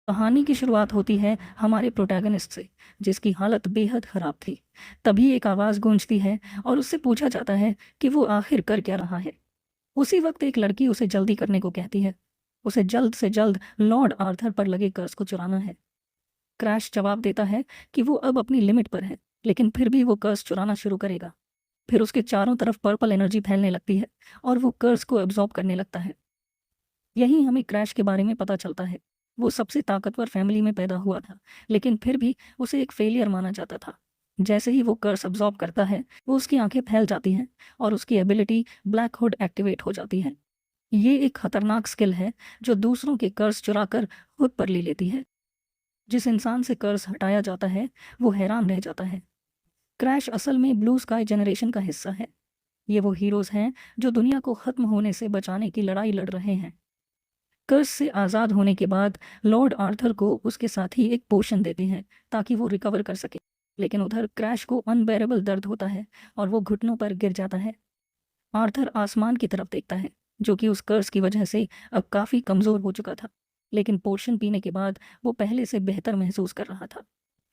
कहानी की शुरुआत होती है हमारे प्रोटैगनिस्ट से, जिसकी हालत बेहद खराब थी। तभी एक आवाज़ गूंजती है और उससे पूछा जाता है कि वो आखिर कर क्या रहा है। उसी वक्त एक लड़की उसे जल्दी करने को कहती है। उसे जल्द से जल्द लॉर्ड आर्थर पर लगे कर्ज को चुराना है। क्रैश जवाब देता है कि वो अब अपनी लिमिट पर है, लेकिन फिर भी वो कर्ज चुराना शुरू करेगा। फिर उसके चारों तरफ पर्पल एनर्जी फैलने लगती है और वो कर्ज को एब्जॉर्ब करने लगता है। यही हमें क्रैश के बारे में पता चलता है। वो सबसे ताकतवर फैमिली में पैदा हुआ था, लेकिन फिर भी उसे एक फेलियर माना जाता था। जैसे ही वो कर्स अब्जॉर्ब करता है, वो उसकी आंखें फैल जाती हैं और उसकी एबिलिटी ब्लैक हुड एक्टिवेट हो जाती है। ये एक खतरनाक स्किल है जो दूसरों के कर्स चुराकर खुद पर ले लेती है। जिस इंसान से कर्स हटाया जाता है, वो हैरान रह जाता है। क्रैश असल में ब्लू स्काई जनरेशन का हिस्सा है। ये वो हीरोज़ हैं जो दुनिया को ख़त्म होने से बचाने की लड़ाई लड़ रहे हैं। कर्ज से आज़ाद होने के बाद लॉर्ड आर्थर को उसके साथी एक पोशन देते हैं ताकि वो रिकवर कर सके। लेकिन उधर क्रैश को अनबेरेबल दर्द होता है और वो घुटनों पर गिर जाता है। आर्थर आसमान की तरफ देखता है, जो कि उस कर्ज की वजह से अब काफ़ी कमज़ोर हो चुका था। लेकिन पोशन पीने के बाद वो पहले से बेहतर महसूस कर रहा था।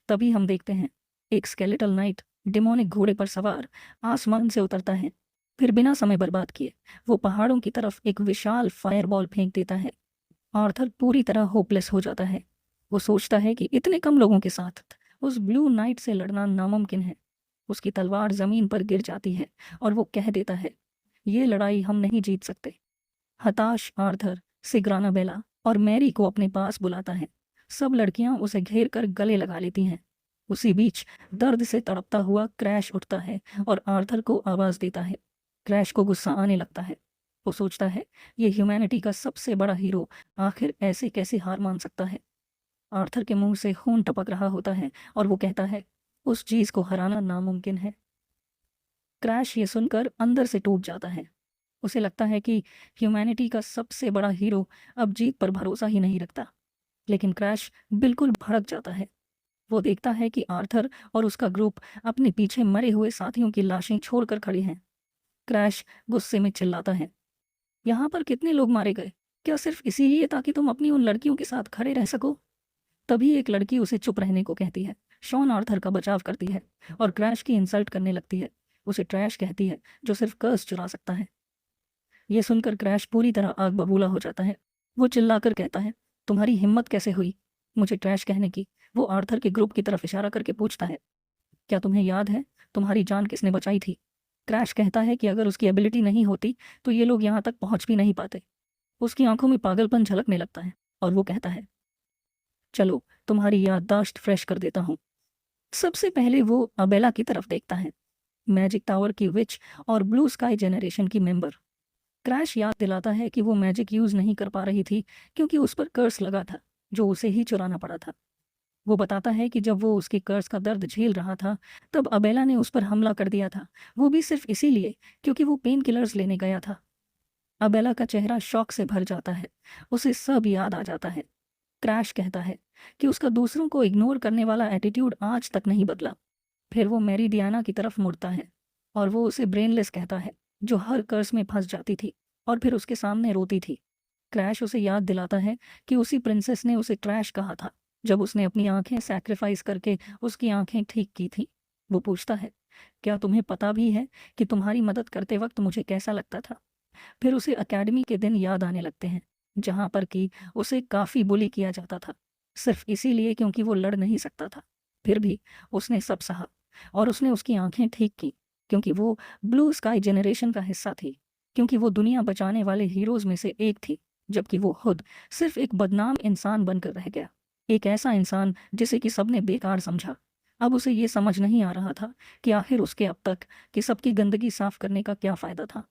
तभी हम देखते हैं एक स्केलेटल नाइट डिमोनिक घोड़े पर सवार आसमान से उतरता है। फिर बिना समय बर्बाद किए वो पहाड़ों की तरफ एक विशाल फायरबॉल फेंक देता है। आर्थर पूरी तरह होपलेस हो जाता है। वो सोचता है कि इतने कम लोगों के साथ उस ब्लू नाइट से लड़ना नामुमकिन है। उसकी तलवार जमीन पर गिर जाती है और वो कह देता है, ये लड़ाई हम नहीं जीत सकते। हताश आर्थर सिग्राना बेला और मैरी को अपने पास बुलाता है। सब लड़कियां उसे घेर कर गले लगा लेती हैं। उसी बीच दर्द से तड़पता हुआ क्रैश उठता है और आर्थर को आवाज़ देता है। क्रैश को गुस्सा आने लगता है। वो सोचता है, ये ह्यूमैनिटी का सबसे बड़ा हीरो आखिर ऐसे कैसे हार मान सकता है। आर्थर के मुंह से खून टपक रहा होता है और वो कहता है, उस चीज़ को हराना नामुमकिन है। क्रैश ये सुनकर अंदर से टूट जाता है। उसे लगता है कि ह्यूमैनिटी का सबसे बड़ा हीरो अब जीत पर भरोसा ही नहीं रखता। लेकिन क्रैश बिल्कुल भड़क जाता है। वो देखता है कि आर्थर और उसका ग्रुप अपने पीछे मरे हुए साथियों की लाशें छोड़कर खड़े हैं। क्रैश गुस्से में चिल्लाता है, यहाँ पर कितने लोग मारे गए? क्या सिर्फ इसीलिए ताकि तुम अपनी उन लड़कियों के साथ खड़े रह सको? तभी एक लड़की उसे चुप रहने को कहती है। शॉन आर्थर का बचाव करती है और क्रैश की इंसल्ट करने लगती है। उसे ट्रैश कहती है, जो सिर्फ कर्स चुरा सकता है। ये सुनकर क्रैश पूरी तरह आग बबूला हो जाता है। वो चिल्लाकर कहता है, तुम्हारी हिम्मत कैसे हुई मुझे ट्रैश कहने की? वो आर्थर के ग्रुप की तरफ इशारा करके पूछता है, क्या तुम्हें याद है तुम्हारी जान किसने बचाई थी? क्रैश कहता है कि अगर उसकी एबिलिटी नहीं होती तो ये लोग यहाँ तक पहुँच भी नहीं पाते। उसकी आंखों में पागलपन झलकने लगता है और वो कहता है, चलो तुम्हारी याददाश्त फ्रेश कर देता हूँ। सबसे पहले वो अबेला की तरफ देखता है, मैजिक टावर की विच और ब्लू स्काई जेनरेशन की मेंबर। क्रैश याद दिलाता है कि वो मैजिक यूज़ नहीं कर पा रही थी क्योंकि उस पर कर्स लगा था, जो उसे ही चुराना पड़ा था। वो बताता है कि जब वो उसके कर्ज का दर्द झेल रहा था, तब अबेला ने उस पर हमला कर दिया था, वो भी सिर्फ इसीलिए क्योंकि वो पेन किलर्स लेने गया था। अबेला का चेहरा शौक से भर जाता है। उसे सब याद आ जाता है। क्रैश कहता है कि उसका दूसरों को इग्नोर करने वाला एटीट्यूड आज तक नहीं बदला। फिर वो मैरीडियाना की तरफ मुड़ता है और वो उसे ब्रेनलेस कहता है, जो हर कर्ज में फंस जाती थी और फिर उसके सामने रोती थी। क्रैश उसे याद दिलाता है कि उसी प्रिंसेस ने उसे ट्रैश कहा था जब उसने अपनी आंखें सैक्रिफाइस करके उसकी आंखें ठीक की थी। वो पूछता है, क्या तुम्हें पता भी है कि तुम्हारी मदद करते वक्त मुझे कैसा लगता था? फिर उसे एकेडमी के दिन याद आने लगते हैं, जहाँ पर कि उसे काफ़ी बुली किया जाता था, सिर्फ इसीलिए क्योंकि वो लड़ नहीं सकता था। फिर भी उसने सब सहा और उसने उसकी आंखें ठीक की, क्योंकि वो ब्लू स्काई जेनरेशन का हिस्सा थी, क्योंकि वो दुनिया बचाने वाले हीरोज़ में से एक थी, जबकि वो खुद सिर्फ एक बदनाम इंसान बनकर रह गया। एक ऐसा इंसान जिसे कि सबने बेकार समझा। अब उसे ये समझ नहीं आ रहा था कि आखिर उसके अब तक कि सबकी गंदगी साफ करने का क्या फ़ायदा था।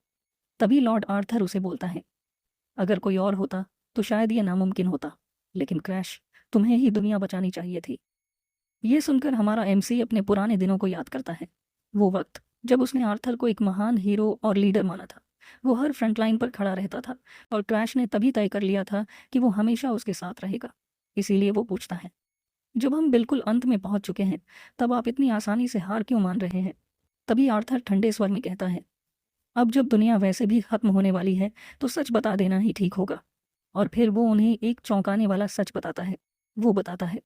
तभी लॉर्ड आर्थर उसे बोलता है, अगर कोई और होता तो शायद ये नामुमकिन होता, लेकिन क्रैश, तुम्हें ही दुनिया बचानी चाहिए थी। ये सुनकर हमारा एमसी अपने पुराने दिनों को याद करता है। वो वक्त जब उसने आर्थर को एक महान हीरो और लीडर माना था। वो हर फ्रंट लाइन पर खड़ा रहता था और क्रैश ने तभी तय कर लिया था कि वो हमेशा उसके साथ रहेगा। इसीलिए वो पूछता है, जब हम बिल्कुल अंत में पहुंच चुके हैं, तब आप इतनी आसानी से हार क्यों मान रहे हैं? तभी आर्थर ठंडे स्वर में कहता है, अब जब दुनिया वैसे भी खत्म होने वाली है तो सच बता देना ही ठीक होगा। और फिर वो उन्हें एक चौंकाने वाला सच बताता है। वो बताता है,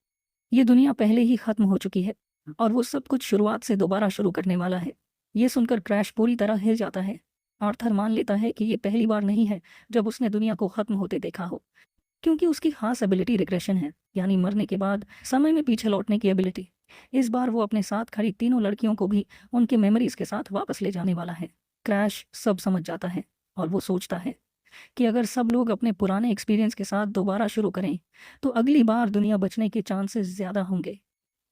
ये दुनिया पहले ही खत्म हो चुकी है और वो सब कुछ शुरुआत से दोबारा शुरू करने वाला है। ये सुनकर क्रैश पूरी तरह हिल जाता है। आर्थर मान लेता है कि ये पहली बार नहीं है जब उसने दुनिया को खत्म होते देखा हो, क्योंकि उसकी खास एबिलिटी रिग्रेशन है, यानी मरने के बाद समय में पीछे लौटने की एबिलिटी। इस बार वो अपने साथ खड़ी तीनों लड़कियों को भी उनके मेमोरीज के साथ वापस ले जाने वाला है। क्रैश सब समझ जाता है और वो सोचता है कि अगर सब लोग अपने पुराने एक्सपीरियंस के साथ दोबारा शुरू करें तो अगली बार दुनिया बचने के चांसेस ज़्यादा होंगे।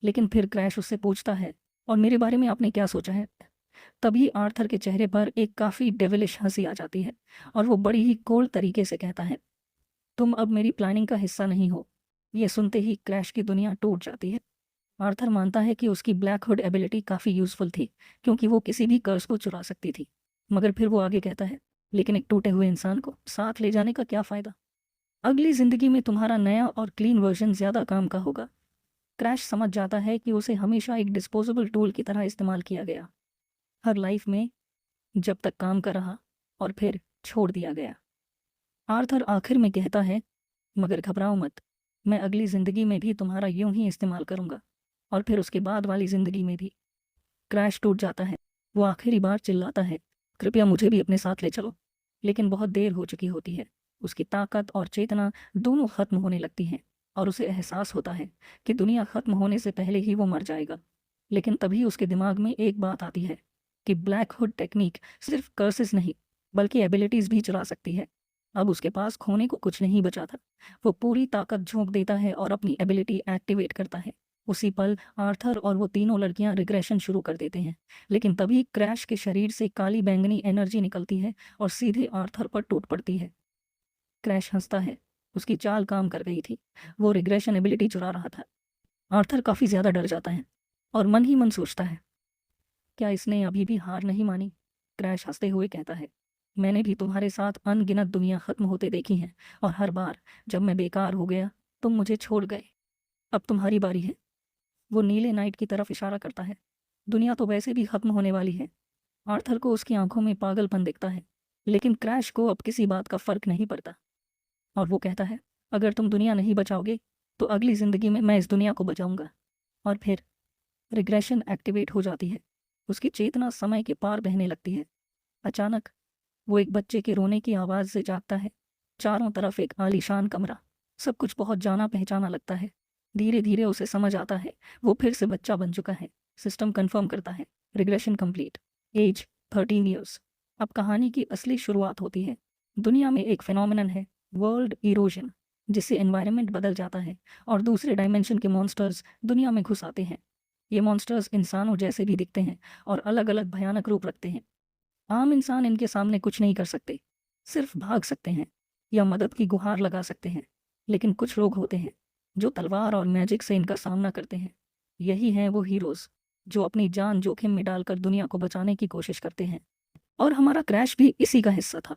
लेकिन फिर क्रैश उससे पूछता है, और मेरे बारे में आपने क्या सोचा है? तभी आर्थर के चेहरे पर एक काफ़ी डेविलिश हंसी आ जाती है और वो बड़ी ही कोल्ड तरीके से कहता है, तुम अब मेरी प्लानिंग का हिस्सा नहीं हो। ये सुनते ही क्रैश की दुनिया टूट जाती है। आर्थर मानता है कि उसकी ब्लैक हुड एबिलिटी काफ़ी यूज़फुल थी, क्योंकि वो किसी भी कर्स को चुरा सकती थी। मगर फिर वो आगे कहता है, लेकिन एक टूटे हुए इंसान को साथ ले जाने का क्या फ़ायदा? अगली ज़िंदगी में तुम्हारा नया और क्लीन वर्जन ज़्यादा काम का होगा। क्रैश समझ जाता है कि उसे हमेशा एक डिस्पोजेबल टूल की तरह इस्तेमाल किया गया, हर लाइफ में, जब तक काम कर रहा और फिर छोड़ दिया गया। आर्थर आखिर में कहता है, मगर घबराओ मत, मैं अगली ज़िंदगी में भी तुम्हारा यूं ही इस्तेमाल करूंगा, और फिर उसके बाद वाली ज़िंदगी में भी। क्रैश टूट जाता है। वो आखिरी बार चिल्लाता है, कृपया मुझे भी अपने साथ ले चलो। लेकिन बहुत देर हो चुकी होती है। उसकी ताकत और चेतना दोनों खत्म होने लगती हैं और उसे एहसास होता है कि दुनिया खत्म होने से पहले ही वो मर जाएगा। लेकिन तभी उसके दिमाग में एक बात आती है कि ब्लैक हुड टेक्निक सिर्फ कर्सेस नहीं, बल्कि एबिलिटीज़ भी चुरा सकती है। अब उसके पास खोने को कुछ नहीं बचा था। वो पूरी ताकत झोंक देता है और अपनी एबिलिटी एक्टिवेट करता है। उसी पल आर्थर और वो तीनों लड़कियां रिग्रेशन शुरू कर देते हैं। लेकिन तभी क्रैश के शरीर से काली बैंगनी एनर्जी निकलती है और सीधे आर्थर पर टूट पड़ती है। क्रैश हंसता है। उसकी चाल काम कर गई थी। वो रिग्रेशन एबिलिटी चुरा रहा था। आर्थर काफ़ी ज़्यादा डर जाता है और मन ही मन सोचता है, क्या इसने अभी भी हार नहीं मानी? क्रैश हंसते हुए कहता है, मैंने भी तुम्हारे साथ अनगिनत दुनिया खत्म होते देखी हैं, और हर बार जब मैं बेकार हो गया तुम मुझे छोड़ गए। अब तुम्हारी बारी है। वो नीले नाइट की तरफ इशारा करता है। दुनिया तो वैसे भी खत्म होने वाली है। आर्थर को उसकी आंखों में पागलपन दिखता है, लेकिन क्रैश को अब किसी बात का फर्क नहीं पड़ता और वो कहता है, अगर तुम दुनिया नहीं बचाओगे तो अगली ज़िंदगी में मैं इस दुनिया को बचाऊंगा। और फिर रिग्रेशन एक्टिवेट हो जाती है। उसकी चेतना समय के पार बहने लगती है। अचानक वो एक बच्चे के रोने की आवाज़ से जागता है। चारों तरफ एक आलीशान कमरा, सब कुछ बहुत जाना पहचाना लगता है। धीरे धीरे उसे समझ आता है वो फिर से बच्चा बन चुका है। सिस्टम कंफर्म करता है, रिग्रेशन कंप्लीट, एज 13 ईयर्स। अब कहानी की असली शुरुआत होती है। दुनिया में एक फिनोमिनन है, वर्ल्ड इरोजन, जिससे एनवायरनमेंट बदल जाता है और दूसरे डायमेंशन के मॉन्स्टर्स दुनिया में घुस आते हैं। ये मॉन्स्टर्स इंसानों जैसे भी दिखते हैं और अलग अलग भयानक रूप रखते हैं। आम इंसान इनके सामने कुछ नहीं कर सकते, सिर्फ भाग सकते हैं या मदद की गुहार लगा सकते हैं। लेकिन कुछ लोग होते हैं जो तलवार और मैजिक से इनका सामना करते हैं। यही हैं वो हीरोज़ जो अपनी जान जोखिम में डालकर दुनिया को बचाने की कोशिश करते हैं। और हमारा क्रैश भी इसी का हिस्सा था।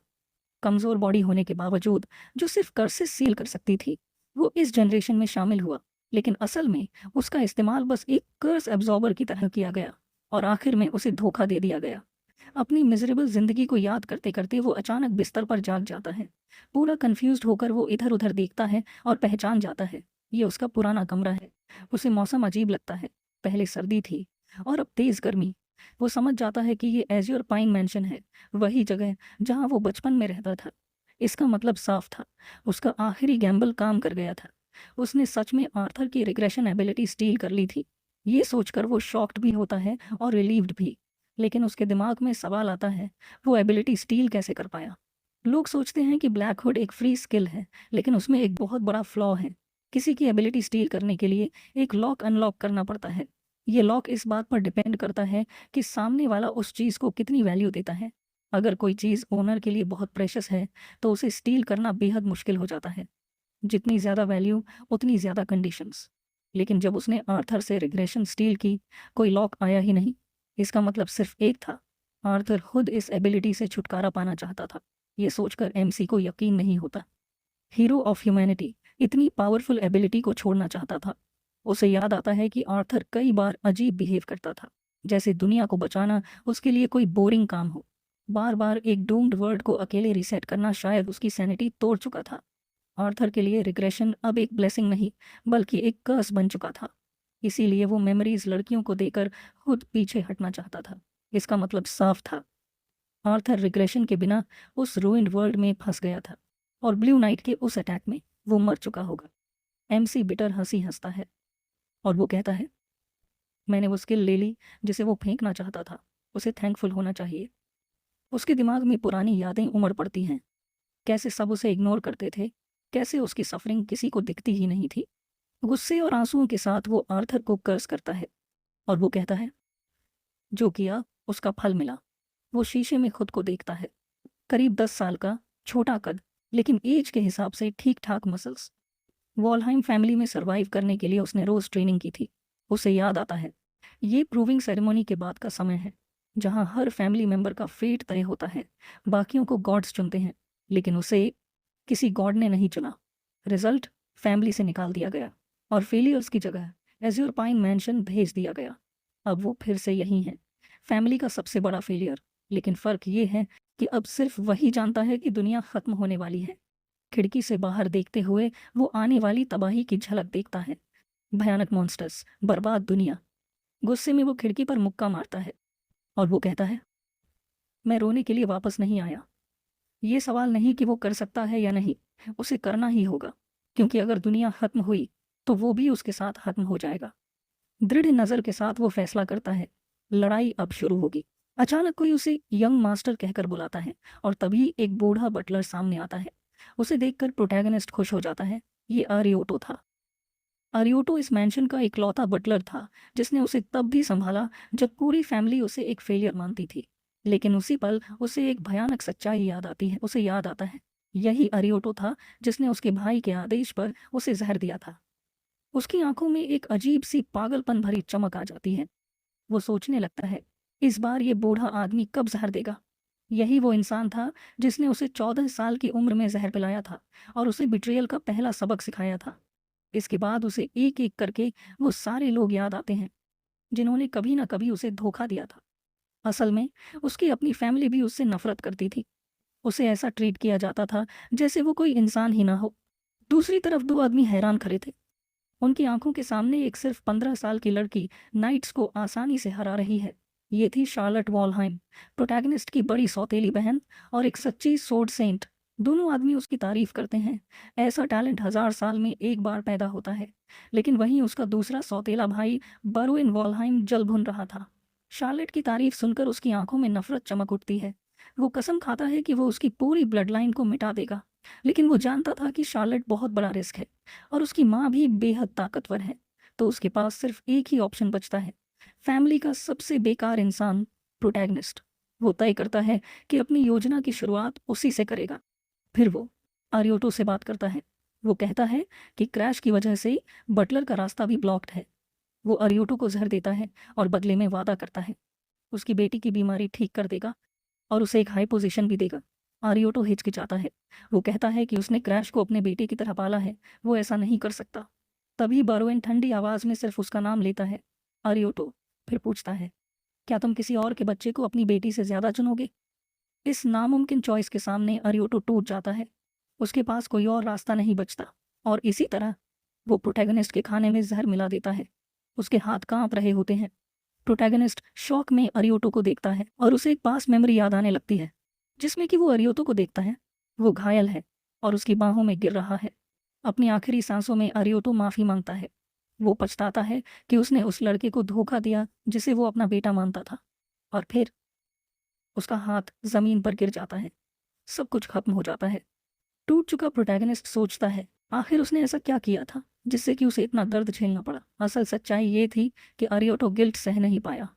कमज़ोर बॉडी होने के बावजूद जो सिर्फ कर्सेस सील कर सकती थी, वो इस जनरेशन में शामिल हुआ। लेकिन असल में उसका इस्तेमाल बस एक कर्स एब्जॉर्बर की तरह किया गया और आखिर में उसे धोखा दे दिया गया। अपनी मिजरेबल जिंदगी को याद करते करते वो अचानक बिस्तर पर जाग जाता है। पूरा कंफ्यूज्ड होकर वो इधर उधर देखता है और पहचान जाता है, ये उसका पुराना कमरा है। उसे मौसम अजीब लगता है। पहले सर्दी थी और अब तेज गर्मी। वो समझ जाता है कि ये एज्योर पाइन मैंशन है, वही जगह जहाँ वो बचपन में रहता था। इसका मतलब साफ था, उसका आखिरी गैम्बल काम कर गया था। उसने सच में आर्थर की रिग्रेशन एबिलिटी स्टील कर ली थी। ये सोचकर वो शॉक्ड भी होता है और रिलीव्ड भी। लेकिन उसके दिमाग में सवाल आता है, वो एबिलिटी स्टील कैसे कर पाया? लोग सोचते हैं कि ब्लैक हुड एक फ्री स्किल है, लेकिन उसमें एक बहुत बड़ा फ्लॉ है। किसी की एबिलिटी स्टील करने के लिए एक लॉक अनलॉक करना पड़ता है। ये लॉक इस बात पर डिपेंड करता है कि सामने वाला उस चीज़ को कितनी वैल्यू देता है। अगर कोई चीज़ ओनर के लिए बहुत प्रेशस है तो उसे स्टील करना बेहद मुश्किल हो जाता है। जितनी ज़्यादा वैल्यू उतनी ज़्यादा कंडीशंस। लेकिन जब उसने आर्थर से रिग्रेशन स्टील की, कोई लॉक आया ही नहीं। इसका मतलब सिर्फ एक था, आर्थर खुद इस एबिलिटी से छुटकारा पाना चाहता था। ये सोचकर एमसी को यकीन नहीं होता। हीरो ऑफ ह्यूमैनिटी इतनी पावरफुल एबिलिटी को छोड़ना चाहता था। उसे याद आता है कि आर्थर कई बार अजीब बिहेव करता था, जैसे दुनिया को बचाना उसके लिए कोई बोरिंग काम हो। बार बार एक डूम्ड वर्ल्ड को अकेले रीसेट करना शायद उसकी सैनिटी तोड़ चुका था। आर्थर के लिए रिग्रेशन अब एक ब्लेसिंग नहीं बल्कि एक कर्स बन चुका था। इसीलिए वो मेमोरीज लड़कियों को देकर खुद पीछे हटना चाहता था। इसका मतलब साफ था, आर्थर रिग्रेशन के बिना उस रूइंड वर्ल्ड में फंस गया था और ब्लू नाइट के उस अटैक में वो मर चुका होगा। एमसी बिटर हंसी हंसता है और वो कहता है, मैंने वो स्किल ले ली जिसे वो फेंकना चाहता था, उसे थैंकफुल होना चाहिए। उसके दिमाग में पुरानी यादें उमड़ पड़ती हैं, कैसे सब उसे इग्नोर करते थे, कैसे उसकी सफरिंग किसी को दिखती ही नहीं थी। गुस्से और आंसुओं के साथ वो आर्थर को कर्स करता है और वो कहता है, जो किया उसका फल मिला। वो शीशे में खुद को देखता है, करीब 10 साल का, छोटा कद, लेकिन एज के हिसाब से ठीक ठाक मसल्स। वॉलहाइम फैमिली में सरवाइव करने के लिए उसने रोज ट्रेनिंग की थी। उसे याद आता है, ये प्रूविंग सेरेमनी के बाद का समय है जहां हर फैमिली मेंबर का फेट तय होता है। बाकियों को गॉड्स चुनते हैं, लेकिन उसे किसी गॉड ने नहीं चुना। रिजल्ट फैमिली से निकाल दिया गया और फेलियर्स की जगह एज्योर पाइन मैंशन भेज दिया गया। अब वो फिर से यही है, फैमिली का सबसे बड़ा फेलियर। लेकिन फ़र्क ये है कि अब सिर्फ वही जानता है कि दुनिया ख़त्म होने वाली है। खिड़की से बाहर देखते हुए वो आने वाली तबाही की झलक देखता है, भयानक मॉन्स्टर्स, बर्बाद दुनिया। गुस्से में वो खिड़की पर मुक्का मारता है और वो कहता है, मैं रोने के लिए वापस नहीं आया। ये सवाल नहीं कि वो कर सकता है या नहीं, उसे करना ही होगा, क्योंकि अगर दुनिया खत्म हुई तो वो भी उसके साथ खत्म हो जाएगा। दृढ़ नज़र के साथ वो फैसला करता है, लड़ाई अब शुरू होगी। अचानक कोई उसे यंग मास्टर कहकर बुलाता है और तभी एक बूढ़ा बटलर सामने आता है। उसे देखकर प्रोटैगनिस्ट खुश हो जाता है। ये अरियोटो था। अरियोटो इस मैंशन का इकलौता बटलर था जिसने उसे तब भी संभाला जब पूरी फैमिली उसे एक फेलियर मानती थी। लेकिन उसी पल उसे एक भयानक सच्चाई याद आती है। उसे याद आता है, यही अरियोटो था जिसने उसके भाई के आदेश पर उसे जहर दिया था। उसकी आंखों में एक अजीब सी पागलपन भरी चमक आ जाती है। वो सोचने लगता है, इस बार ये बूढ़ा आदमी कब जहर देगा। यही वो इंसान था जिसने उसे 14 साल की उम्र में जहर पिलाया था और उसे बिट्रियल का पहला सबक सिखाया था। इसके बाद उसे एक एक करके वो सारे लोग याद आते हैं जिन्होंने कभी ना कभी उसे धोखा दिया था। असल में उसकी अपनी फैमिली भी उससे नफरत करती थी। उसे ऐसा ट्रीट किया जाता था जैसे वो कोई इंसान ही ना हो। दूसरी तरफ दो आदमी हैरान खड़े थे। उनकी आंखों के सामने एक सिर्फ 15 साल की लड़की नाइट्स को आसानी से हरा रही है। ये थी शार्लट वॉलहाइम, प्रोटैगनिस्ट की बड़ी सौतेली बहन और एक सच्ची सोर्ड सेंट। दोनों आदमी उसकी तारीफ करते हैं। ऐसा टैलेंट 1000 साल में एक बार पैदा होता है। लेकिन वहीं उसका दूसरा सौतेला भाई बरुइन वॉलहाइम जल भुन रहा था। शार्लेट की तारीफ सुनकर उसकी आंखों में नफरत चमक उठती है। वो कसम खाता है कि वो उसकी पूरी ब्लड लाइन को मिटा देगा। लेकिन वो जानता था कि शार्लेट बहुत बड़ा रिस्क है और उसकी माँ भी बेहद ताकतवर है। तो उसके पास सिर्फ एक ही ऑप्शन बचता है, फैमिली का सबसे बेकार इंसान, प्रोटैगनिस्ट। वो तय करता है कि अपनी योजना की शुरुआत उसी से करेगा। फिर वो आरियोटो से बात करता है। वो कहता है कि क्रैश की वजह से बटलर का रास्ता भी ब्लॉक्ड है। वो आरियोटो को जहर देता है और बदले में वादा करता है उसकी बेटी की बीमारी ठीक कर देगा और उसे एक हाई पोजीशन भी देगा। आरियोटो हिचकिचाता है। वो कहता है कि उसने क्रैश को अपने बेटे की तरह पाला है, वो ऐसा नहीं कर सकता। तभी बारोइन ठंडी आवाज़ में सिर्फ उसका नाम लेता है, आरियोटो। फिर पूछता है, क्या तुम किसी और के बच्चे को अपनी बेटी से ज़्यादा चुनोगे? इस नामुमकिन चॉइस के सामने अरियोटो टूट जाता है। उसके पास कोई और रास्ता नहीं बचता और इसी तरह वो प्रोटैगनिस्ट के खाने में जहर मिला देता है। उसके हाथ कांप रहे होते हैं। प्रोटैगनिस्ट शौक में अरियोटो को देखता है और उसे एक पास मेमोरी याद आने लगती है जिसमें कि वो अरियोटो को देखता है। वो घायल है और उसकी बाहों में गिर रहा है। अपनी आखिरी सांसों में अरियोटो माफ़ी मांगता है। वो पछताता है कि उसने उस लड़के को धोखा दिया जिसे वो अपना बेटा मानता था। और फिर उसका हाथ ज़मीन पर गिर जाता है। सब कुछ खत्म हो जाता है। टूट चुका प्रोटैगनिस्ट सोचता है, आखिर उसने ऐसा क्या किया था जिससे कि उसे इतना दर्द झेलना पड़ा। असल सच्चाई ये थी कि अरियोटो गिल्ट सह नहीं पाया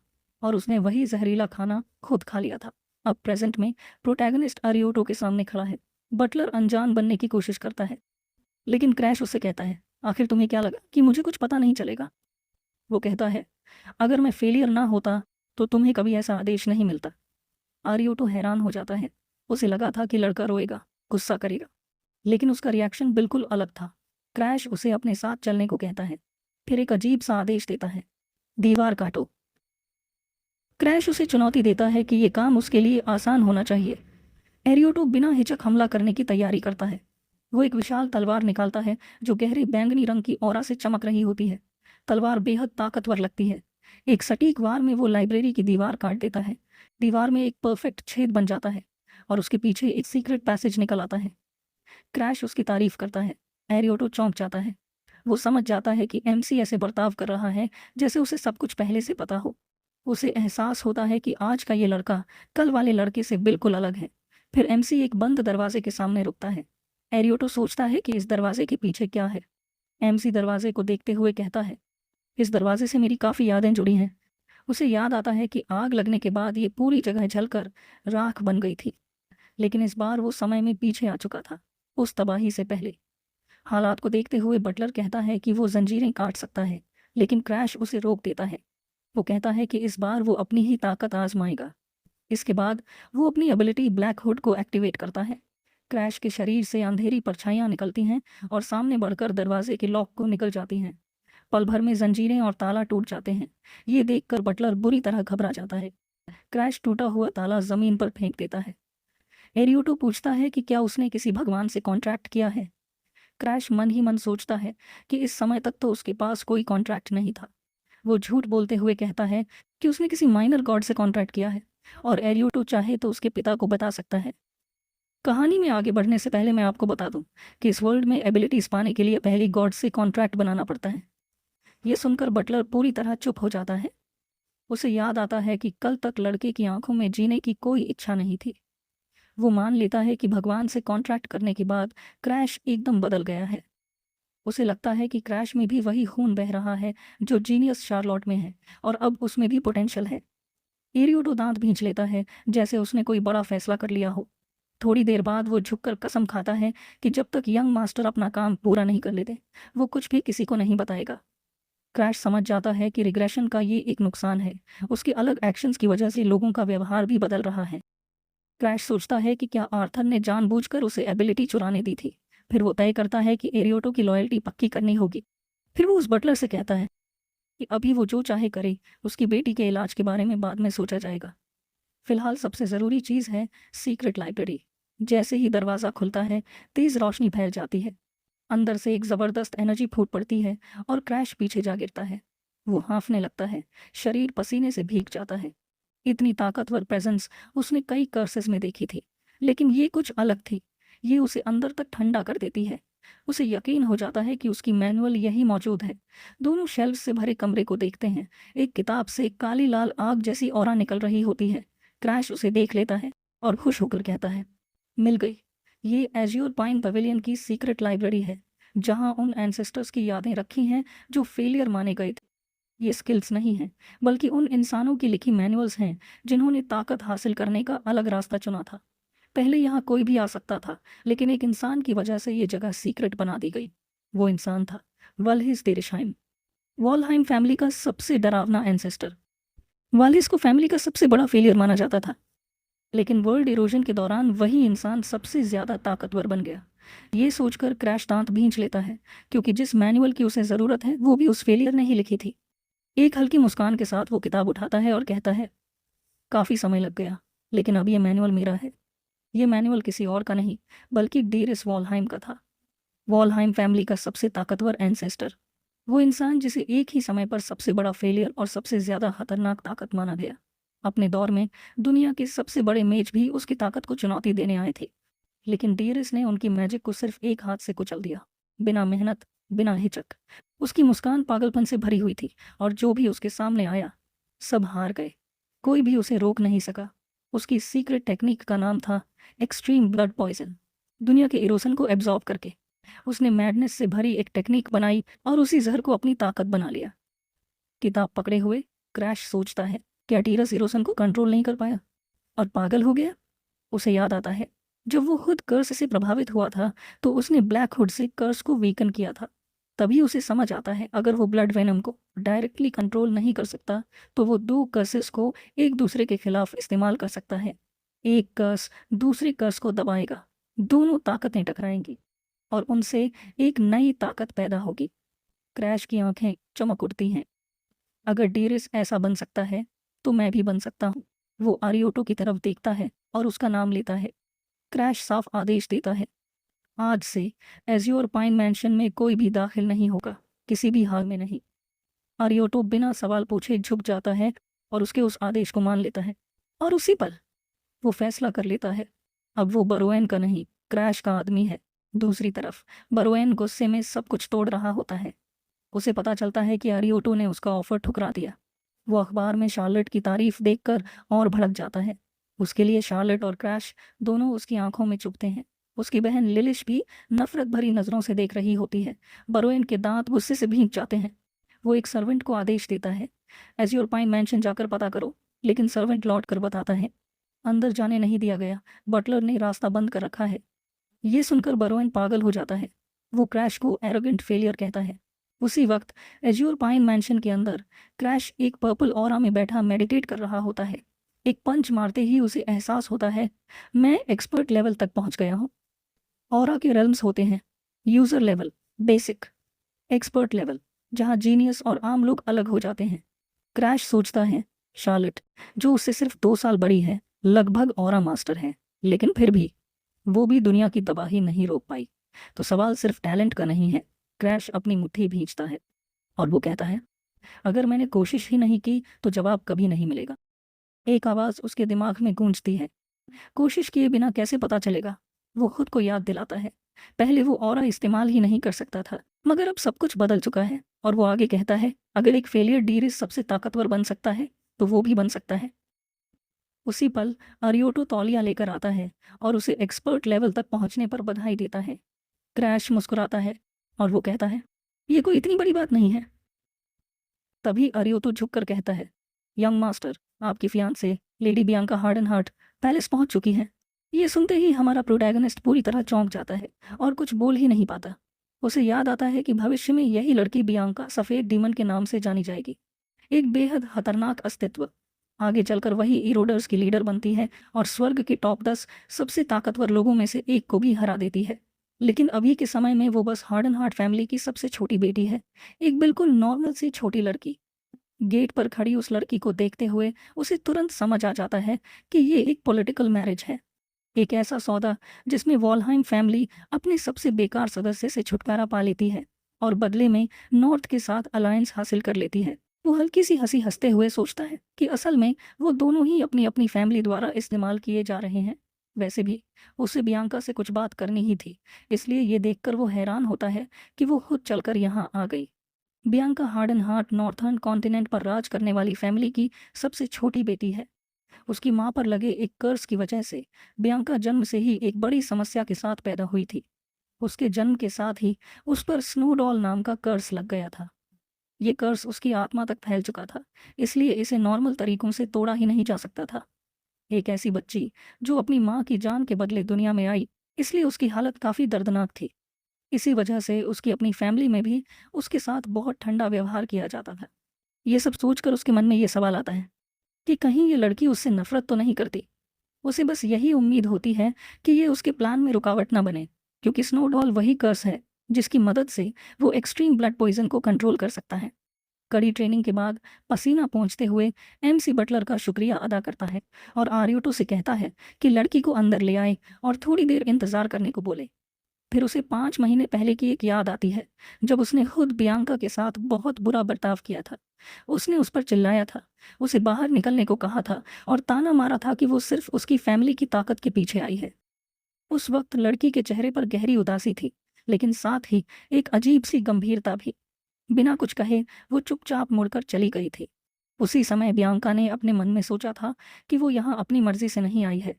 और उसने वही जहरीला खाना खुद खा लिया था। अब प्रेजेंट में प्रोटैगनिस्ट अरियोटो के सामने खड़ा है। बटलर अनजान बनने की कोशिश करता है, लेकिन क्रैश उससे कहता है, आखिर तुम्हें क्या लगा कि मुझे कुछ पता नहीं चलेगा? वो कहता है, अगर मैं फेलियर ना होता तो तुम्हें कभी ऐसा आदेश नहीं मिलता। आरियोटो हैरान हो जाता है। उसे लगा था कि लड़का रोएगा, गुस्सा करेगा, लेकिन उसका रिएक्शन बिल्कुल अलग था। क्रैश उसे अपने साथ चलने को कहता है, फिर एक अजीब सा आदेश देता है, दीवार काटो। क्रैश उसे चुनौती देता है कि ये काम उसके लिए आसान होना चाहिए। एरियोटो बिना हिचक हमला करने की तैयारी करता है। वो एक विशाल तलवार निकालता है जो गहरे बैंगनी रंग की ऑरा से चमक रही होती है। तलवार बेहद ताकतवर लगती है। एक सटीक वार में वो लाइब्रेरी की दीवार काट देता है। दीवार में एक परफेक्ट छेद बन जाता है और उसके पीछे एक सीक्रेट पैसेज निकल आता है। क्रैश उसकी तारीफ करता है। एरियोटो चौंक जाता है। वो समझ जाता है कि एमसी ऐसे बर्ताव कर रहा है जैसे उसे सब कुछ पहले से पता हो। उसे एहसास होता है कि आज का ये लड़का कल वाले लड़के से बिल्कुल अलग है। फिर एमसी एक बंद दरवाजे के सामने रुकता है। एरियोटो सोचता है कि इस दरवाजे के पीछे क्या है। एमसी दरवाजे को देखते हुए कहता है, इस दरवाजे से मेरी काफ़ी यादें जुड़ी हैं। उसे याद आता है कि आग लगने के बाद ये पूरी जगह जलकर राख बन गई थी, लेकिन इस बार वो समय में पीछे आ चुका था, उस तबाही से पहले। हालात को देखते हुए बटलर कहता है कि वो जंजीरें काट सकता है, लेकिन क्रैश उसे रोक देता है। वो कहता है कि इस बार वो अपनी ही ताकत आजमाएगा। इसके बाद वो अपनी एबिलिटी ब्लैक हुड को एक्टिवेट करता है। क्रैश के शरीर से अंधेरी परछाइयाँ निकलती हैं और सामने बढ़कर दरवाजे के लॉक को निकल जाती हैं। पल भर में जंजीरें और ताला टूट जाते हैं। ये देखकर बटलर बुरी तरह घबरा जाता है। क्रैश टूटा हुआ ताला जमीन पर फेंक देता है। एरियोटो पूछता है कि क्या उसने किसी भगवान से कॉन्ट्रैक्ट किया है। क्रैश मन ही मन सोचता है कि इस समय तक तो उसके पास कोई कॉन्ट्रैक्ट नहीं था। वो झूठ बोलते हुए कहता है कि उसने किसी माइनर गॉड से कॉन्ट्रैक्ट किया है और एरियोटो चाहे तो उसके पिता को बता सकता है। कहानी में आगे बढ़ने से पहले मैं आपको बता दूं कि इस वर्ल्ड में एबिलिटीज पाने के लिए पहले गॉड से कॉन्ट्रैक्ट बनाना पड़ता है। ये सुनकर बटलर पूरी तरह चुप हो जाता है। उसे याद आता है कि कल तक लड़के की आंखों में जीने की कोई इच्छा नहीं थी। वो मान लेता है कि भगवान से कॉन्ट्रैक्ट करने के बाद क्रैश एकदम बदल गया है। उसे लगता है कि क्रैश में भी वही खून बह रहा है जो जीनियस शार्लॉट में है और अब उसमें भी पोटेंशियल है। एरियोटो दांत भींच लेता है जैसे उसने कोई बड़ा फैसला कर लिया हो। थोड़ी देर बाद वो झुककर कसम खाता है कि जब तक यंग मास्टर अपना काम पूरा नहीं कर लेते वो कुछ भी किसी को नहीं बताएगा। क्रैश समझ जाता है कि रिग्रेशन का ये एक नुकसान है। उसके अलग एक्शंस की वजह से लोगों का व्यवहार भी बदल रहा है। क्रैश सोचता है कि क्या आर्थर ने जानबूझकर उसे एबिलिटी चुराने दी थी। फिर वो तय करता है कि एरियोटो की लॉयल्टी पक्की करनी होगी। फिर वो उस बटलर से कहता है कि अभी वो जो चाहे करे, उसकी बेटी के इलाज के बारे में बाद में सोचा जाएगा। फिलहाल सबसे ज़रूरी चीज़ है सीक्रेट लाइब्रेरी। जैसे ही दरवाज़ा खुलता है तेज़ रोशनी फैल जाती है। अंदर से एक ज़बरदस्त एनर्जी फूट पड़ती है और क्रैश पीछे जा गिरता है। वो हाँफने लगता है, शरीर पसीने से भीग जाता है। इतनी ताकतवर प्रेजेंस उसने कई कर्सेस में देखी थी, लेकिन ये कुछ अलग थी। ये उसे अंदर तक ठंडा कर देती है। उसे यकीन हो जाता है कि उसकी मैनुअल यही मौजूद है। दोनों शेल्फ से भरे कमरे को देखते हैं। एक किताब से एक काली लाल आग जैसी ऑरा निकल रही होती है। क्रैश उसे देख लेता है और खुश होकर कहता है, मिल गई। ये एज्योर पाइन पवेलियन की सीक्रेट लाइब्रेरी है, जहाँ उन एंसेस्टर्स की यादें रखी हैं जो फेलियर माने गए थे। ये स्किल्स नहीं हैं, बल्कि उन इंसानों की लिखी मैनुअल्स हैं जिन्होंने ताकत हासिल करने का अलग रास्ता चुना था। पहले यहाँ कोई भी आ सकता था, लेकिन एक इंसान की वजह से ये जगह सीक्रेट बना दी गई। वो इंसान था वल्हिस देरिशाइम, वॉलहाइम फैमिली का सबसे डरावना एंसेस्टर। वालिस को फैमिली का सबसे बड़ा फेलियर माना जाता था, लेकिन वर्ल्ड इरोजन के दौरान वही इंसान सबसे ज़्यादा ताकतवर बन गया। ये सोचकर क्रैश दांत भींच लेता है, क्योंकि जिस मैनुअल की उसे ज़रूरत है वो भी उस फेलियर ने ही लिखी थी। एक हल्की मुस्कान के साथ वो किताब उठाता है और कहता है, काफ़ी समय लग गया, लेकिन अब ये मैनुअल मेरा है। ये मैनुअल किसी और का नहीं, बल्कि डेरिस वॉलहाइम का था। वॉलहाइम फैमिली का सबसे ताकतवर एंसेस्टर, वो इंसान जिसे एक ही समय पर सबसे बड़ा फेलियर और सबसे ज़्यादा खतरनाक ताकत माना गया। अपने दौर में दुनिया के सबसे बड़े मेज भी उसकी ताकत को चुनौती देने आए थे, लेकिन डेरिस ने उनकी मैजिक को सिर्फ एक हाथ से कुचल दिया, बिना मेहनत, बिना हिचक। उसकी मुस्कान पागलपन से भरी हुई थी और जो भी उसके सामने आया सब हार गए। कोई भी उसे रोक नहीं सका। उसकी सीक्रेट टेक्निक का नाम था एक्सट्रीम ब्लड पॉइजन। दुनिया के इरोसन को एब्जॉर्ब करके उसने मैडनेस से भरी एक टेक्निक बनाई और उसी जहर को अपनी ताकत बना लिया। किताब पकड़े हुए क्रैश सोचता है, क्या टीरस इरोसन को कंट्रोल नहीं कर पाया और पागल हो गया? उसे याद आता है, जब वो खुद कर्स से प्रभावित हुआ था तो उसने ब्लैक हुड से कर्स को वीकन किया था। तभी उसे समझ आता है, अगर वो ब्लड वेनम को डायरेक्टली कंट्रोल नहीं कर सकता तो वो दो कर्सेस को एक दूसरे के खिलाफ इस्तेमाल कर सकता है। एक कर्स दूसरे कर्स को दबाएगा, दोनों ताकतें टकराएंगी और उनसे एक नई ताकत पैदा होगी। क्रैश की आंखें चमक उठती हैं। अगर डेरिस ऐसा बन सकता है तो मैं भी बन सकता हूँ। वो आरियोटो की तरफ देखता है और उसका नाम लेता है। क्रैश साफ आदेश देता है, आज से एज्योर पाइन मैंशन में कोई भी दाखिल नहीं होगा, किसी भी हाल में नहीं। आरियोटो बिना सवाल पूछे झुक जाता है और उसके उस आदेश को मान लेता है। और उसी पल वो फैसला कर लेता है, अब वो बरोएन का नहीं, क्रैश का आदमी है। दूसरी तरफ बरोएन गुस्से में सब कुछ तोड़ रहा होता है। उसे पता चलता है कि आरियोटो ने उसका ऑफर ठुकरा दिया। वो अखबार में शार्लेट की तारीफ देखकर और भड़क जाता है। उसके लिए शार्लेट और क्रैश दोनों उसकी आंखों में चुभते हैं। उसकी बहन लिलिश भी नफरत भरी नज़रों से देख रही होती है। बरोएन के दांत गुस्से से भींग जाते हैं। वो एक सर्वेंट को आदेश देता है, एज्योर पाइन मैंशन जाकर पता करो। लेकिन सर्वेंट लौट कर बताता है, अंदर जाने नहीं दिया गया, बटलर ने रास्ता बंद कर रखा है। ये सुनकर बरोएन पागल हो जाता है। वो क्रैश को एरोगेंट फेलियर कहता है। उसी वक्त एज्योर पाइन मैंशन के अंदर क्रैश एक पर्पल ऑरा में बैठा मेडिटेट कर रहा होता है। एक पंच मारते ही उसे एहसास होता है, मैं एक्सपर्ट लेवल तक पहुंच गया हूँ। ऑरा के रेल्म्स होते हैं, user level, basic, expert level, जहाँ जीनियस और आम लोग अलग हो जाते हैं। क्रैश सोचता है, शार्लेट जो उससे सिर्फ 2 साल बड़ी है लगभग ऑरा मास्टर है, लेकिन फिर भी वो भी दुनिया की तबाही नहीं रोक पाई। तो सवाल सिर्फ टैलेंट का नहीं है। क्रैश अपनी मुट्ठी भींचता है और वो कहता है, अगर मैंने कोशिश ही नहीं की तो जवाब कभी नहीं मिलेगा। एक आवाज़ उसके दिमाग में गूंजती है, कोशिश किए बिना कैसे पता चलेगा। वो खुद को याद दिलाता है, पहले वो ऑरा इस्तेमाल ही नहीं कर सकता था, मगर अब सब कुछ बदल चुका है। और वो आगे कहता है, अगर एक फेलियर डीरिस सबसे ताकतवर बन सकता है तो वो भी बन सकता है। उसी पल आरियोटो तौलिया लेकर आता है और उसे एक्सपर्ट लेवल तक पहुंचने पर बधाई देता है। क्रैश मुस्कुराता है और वो कहता है, ये कोई इतनी बड़ी बात नहीं है। तभी आरियोटो झुककर कहता है, यंग मास्टर, आपकी फियांसे लेडी बियांका हार्डनहार्ट पैलेस पहुंच चुकी है। ये सुनते ही हमारा प्रोटैगनिस्ट पूरी तरह चौंक जाता है और कुछ बोल ही नहीं पाता। उसे याद आता है कि भविष्य में यही लड़की बियांका सफ़ेद डीमन के नाम से जानी जाएगी, एक बेहद खतरनाक अस्तित्व। आगे चलकर वही इरोडर्स की लीडर बनती है और स्वर्ग के टॉप 10 सबसे ताकतवर लोगों में से एक को भी हरा देती है। लेकिन अभी के समय में वो बस हार्डनहार्ट फैमिली की सबसे छोटी बेटी है, एक बिल्कुल नॉर्मल सी छोटी लड़की। गेट पर खड़ी उस लड़की को देखते हुए उसे तुरंत समझ आ जाता है कि ये एक पॉलिटिकल मैरिज है, एक ऐसा सौदा जिसमें वॉलहाइम फैमिली अपने सबसे बेकार सदस्य से छुटकारा पा लेती है और बदले में नॉर्थ के साथ अलायंस हासिल कर लेती है। वो हल्की सी हंसी हंसते हुए सोचता है कि असल में वो दोनों ही अपनी अपनी फैमिली द्वारा इस्तेमाल किए जा रहे हैं। वैसे भी उसे बियांका से कुछ बात करनी ही थी, इसलिए ये देखकर वो हैरान होता है कि वो खुद चलकर यहाँ आ गई। बियांका हार्डनहार्ट नॉर्थर्न कॉन्टिनेंट पर राज करने वाली फैमिली की सबसे छोटी बेटी है। उसकी माँ पर लगे एक कर्ज की वजह से बियांका जन्म से ही एक बड़ी समस्या के साथ पैदा हुई थी। उसके जन्म के साथ ही उस पर स्नोडॉल नाम का कर्ज लग गया था। ये कर्ज उसकी आत्मा तक फैल चुका था, इसलिए इसे नॉर्मल तरीकों से तोड़ा ही नहीं जा सकता था। एक ऐसी बच्ची जो अपनी माँ की जान के बदले दुनिया में आई, इसलिए उसकी हालत काफ़ी दर्दनाक थी। इसी वजह से उसकी अपनी फैमिली में भी उसके साथ बहुत ठंडा व्यवहार किया जाता था। ये सब सोचकर उसके मन में ये सवाल आता है कि कहीं ये लड़की उससे नफरत तो नहीं करती। उसे बस यही उम्मीद होती है कि ये उसके प्लान में रुकावट ना बने, क्योंकि स्नोडॉल वही कर्स है जिसकी मदद से वो एक्सट्रीम ब्लड पॉइजन को कंट्रोल कर सकता है। कड़ी ट्रेनिंग के बाद पसीना पहुंचते हुए एमसी बटलर का शुक्रिया अदा करता है और आरियोटो से कहता है कि लड़की को अंदर ले आए और थोड़ी देर इंतजार करने को बोले। फिर उसे 5 महीने पहले की एक याद आती है, जब उसने खुद बियांका के साथ बहुत बुरा बर्ताव किया था। उसने उस पर चिल्लाया था, उसे बाहर निकलने को कहा था और ताना मारा था कि वो सिर्फ उसकी फैमिली की ताकत के पीछे आई है। उस वक्त लड़की के चेहरे पर गहरी उदासी थी, लेकिन साथ ही एक अजीब सी गंभीरता भी। बिना कुछ कहे वो चुपचाप मुड़कर चली गई थी। उसी समय बियांका ने अपने मन में सोचा था कि वो यहाँ अपनी मर्जी से नहीं आई है।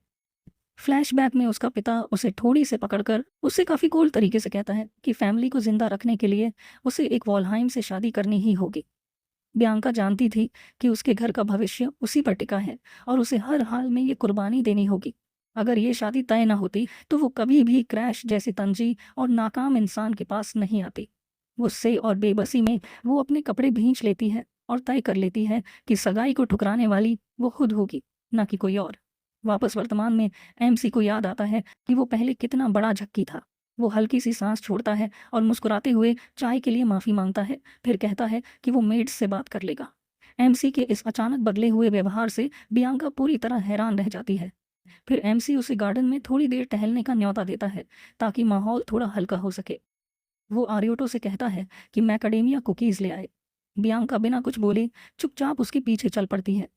फ्लैशबैक में उसका पिता उसे ठोड़ी से पकड़कर उससे काफ़ी कोल्ड तरीके से कहता है कि फैमिली को जिंदा रखने के लिए उसे एक वॉलहाइम से शादी करनी ही होगी। बियांका जानती थी कि उसके घर का भविष्य उसी पर टिका है और उसे हर हाल में ये कुर्बानी देनी होगी। अगर ये शादी तय न होती तो वो कभी भी क्रैश जैसे तंजी और नाकाम इंसान के पास नहीं आती। गुस्से और बेबसी में वो अपने कपड़े भींच लेती है और तय कर लेती है कि सगाई को ठुकराने वाली वो खुद होगी, ना कि कोई और। वापस वर्तमान में एमसी को याद आता है कि वो पहले कितना बड़ा झक्की था। वो हल्की सी सांस छोड़ता है और मुस्कुराते हुए चाय के लिए माफ़ी मांगता है, फिर कहता है कि वो मेड्स से बात कर लेगा। एमसी के इस अचानक बदले हुए व्यवहार से बियांका पूरी तरह हैरान रह जाती है। फिर एमसी उसे गार्डन में थोड़ी देर टहलने का न्योता देता है ताकि माहौल थोड़ा हल्का हो सके। वो आर्योटो से कहता है कि मैकेडेमिया कुकीज़ ले आए। बियांका बिना कुछ बोले चुपचाप उसके पीछे चल पड़ती है।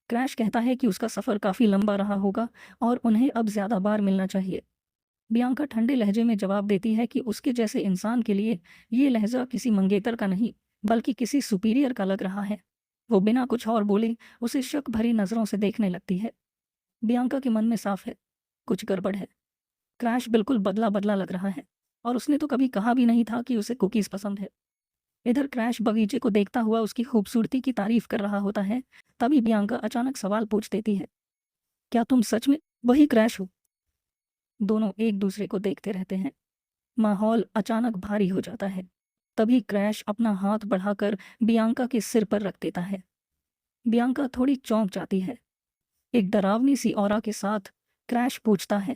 क्रैश कहता है कि उसका सफ़र काफ़ी लंबा रहा होगा और उन्हें अब ज़्यादा बार मिलना चाहिए। बियांका ठंडे लहजे में जवाब देती है कि उसके जैसे इंसान के लिए ये लहजा किसी मंगेतर का नहीं बल्कि किसी सुपीरियर का लग रहा है। वो बिना कुछ और बोले उसे शक भरी नज़रों से देखने लगती है। बियांका के मन में साफ है, कुछ गड़बड़ है। क्रैश बिल्कुल बदला बदला लग रहा है और उसने तो कभी कहा भी नहीं था कि उसे कुकीज़ पसंद है। इधर क्रैश बगीचे को देखता हुआ उसकी खूबसूरती की तारीफ कर रहा होता है। तभी बियांका अचानक सवाल पूछ देती है, क्या तुम सच में वही क्रैश हो? दोनों एक दूसरे को देखते रहते हैं। माहौल अचानक भारी हो जाता है। तभी क्रैश अपना हाथ बढ़ाकर बियांका के सिर पर रख देता है। बियांका थोड़ी चौंक जाती है। एक डरावनी सी ऑरा के साथ क्रैश पूछता है,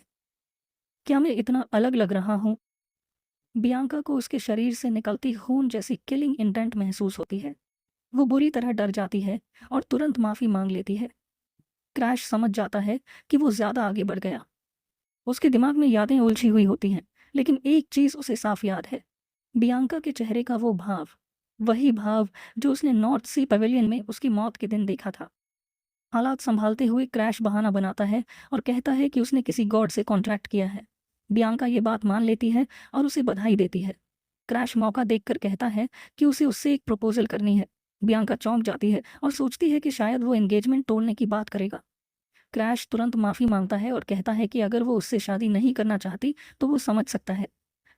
क्या मैं इतना अलग लग रहा हूँ? बियांका को उसके शरीर से निकलती खून जैसी किलिंग इंटेंट महसूस होती है। वो बुरी तरह डर जाती है और तुरंत माफ़ी मांग लेती है। क्रैश समझ जाता है कि वो ज़्यादा आगे बढ़ गया। उसके दिमाग में यादें उलझी हुई होती हैं, लेकिन एक चीज़ उसे साफ याद है, बियांका के चेहरे का वो भाव, वही भाव जो उसने नॉर्थ सी पवेलियन में उसकी मौत के दिन देखा था। हालात संभालते हुए क्रैश बहाना बनाता है और कहता है कि उसने किसी गॉड से कॉन्ट्रैक्ट किया है। बियांका ये बात मान लेती है और उसे बधाई देती है। क्रैश मौका देखकर कहता है कि उसे उससे एक प्रपोजल करनी है। बियांका चौंक जाती है और सोचती है कि शायद वो एंगेजमेंट तोड़ने की बात करेगा। क्रैश तुरंत माफ़ी मांगता है और कहता है कि अगर वो उससे शादी नहीं करना चाहती तो वो समझ सकता है।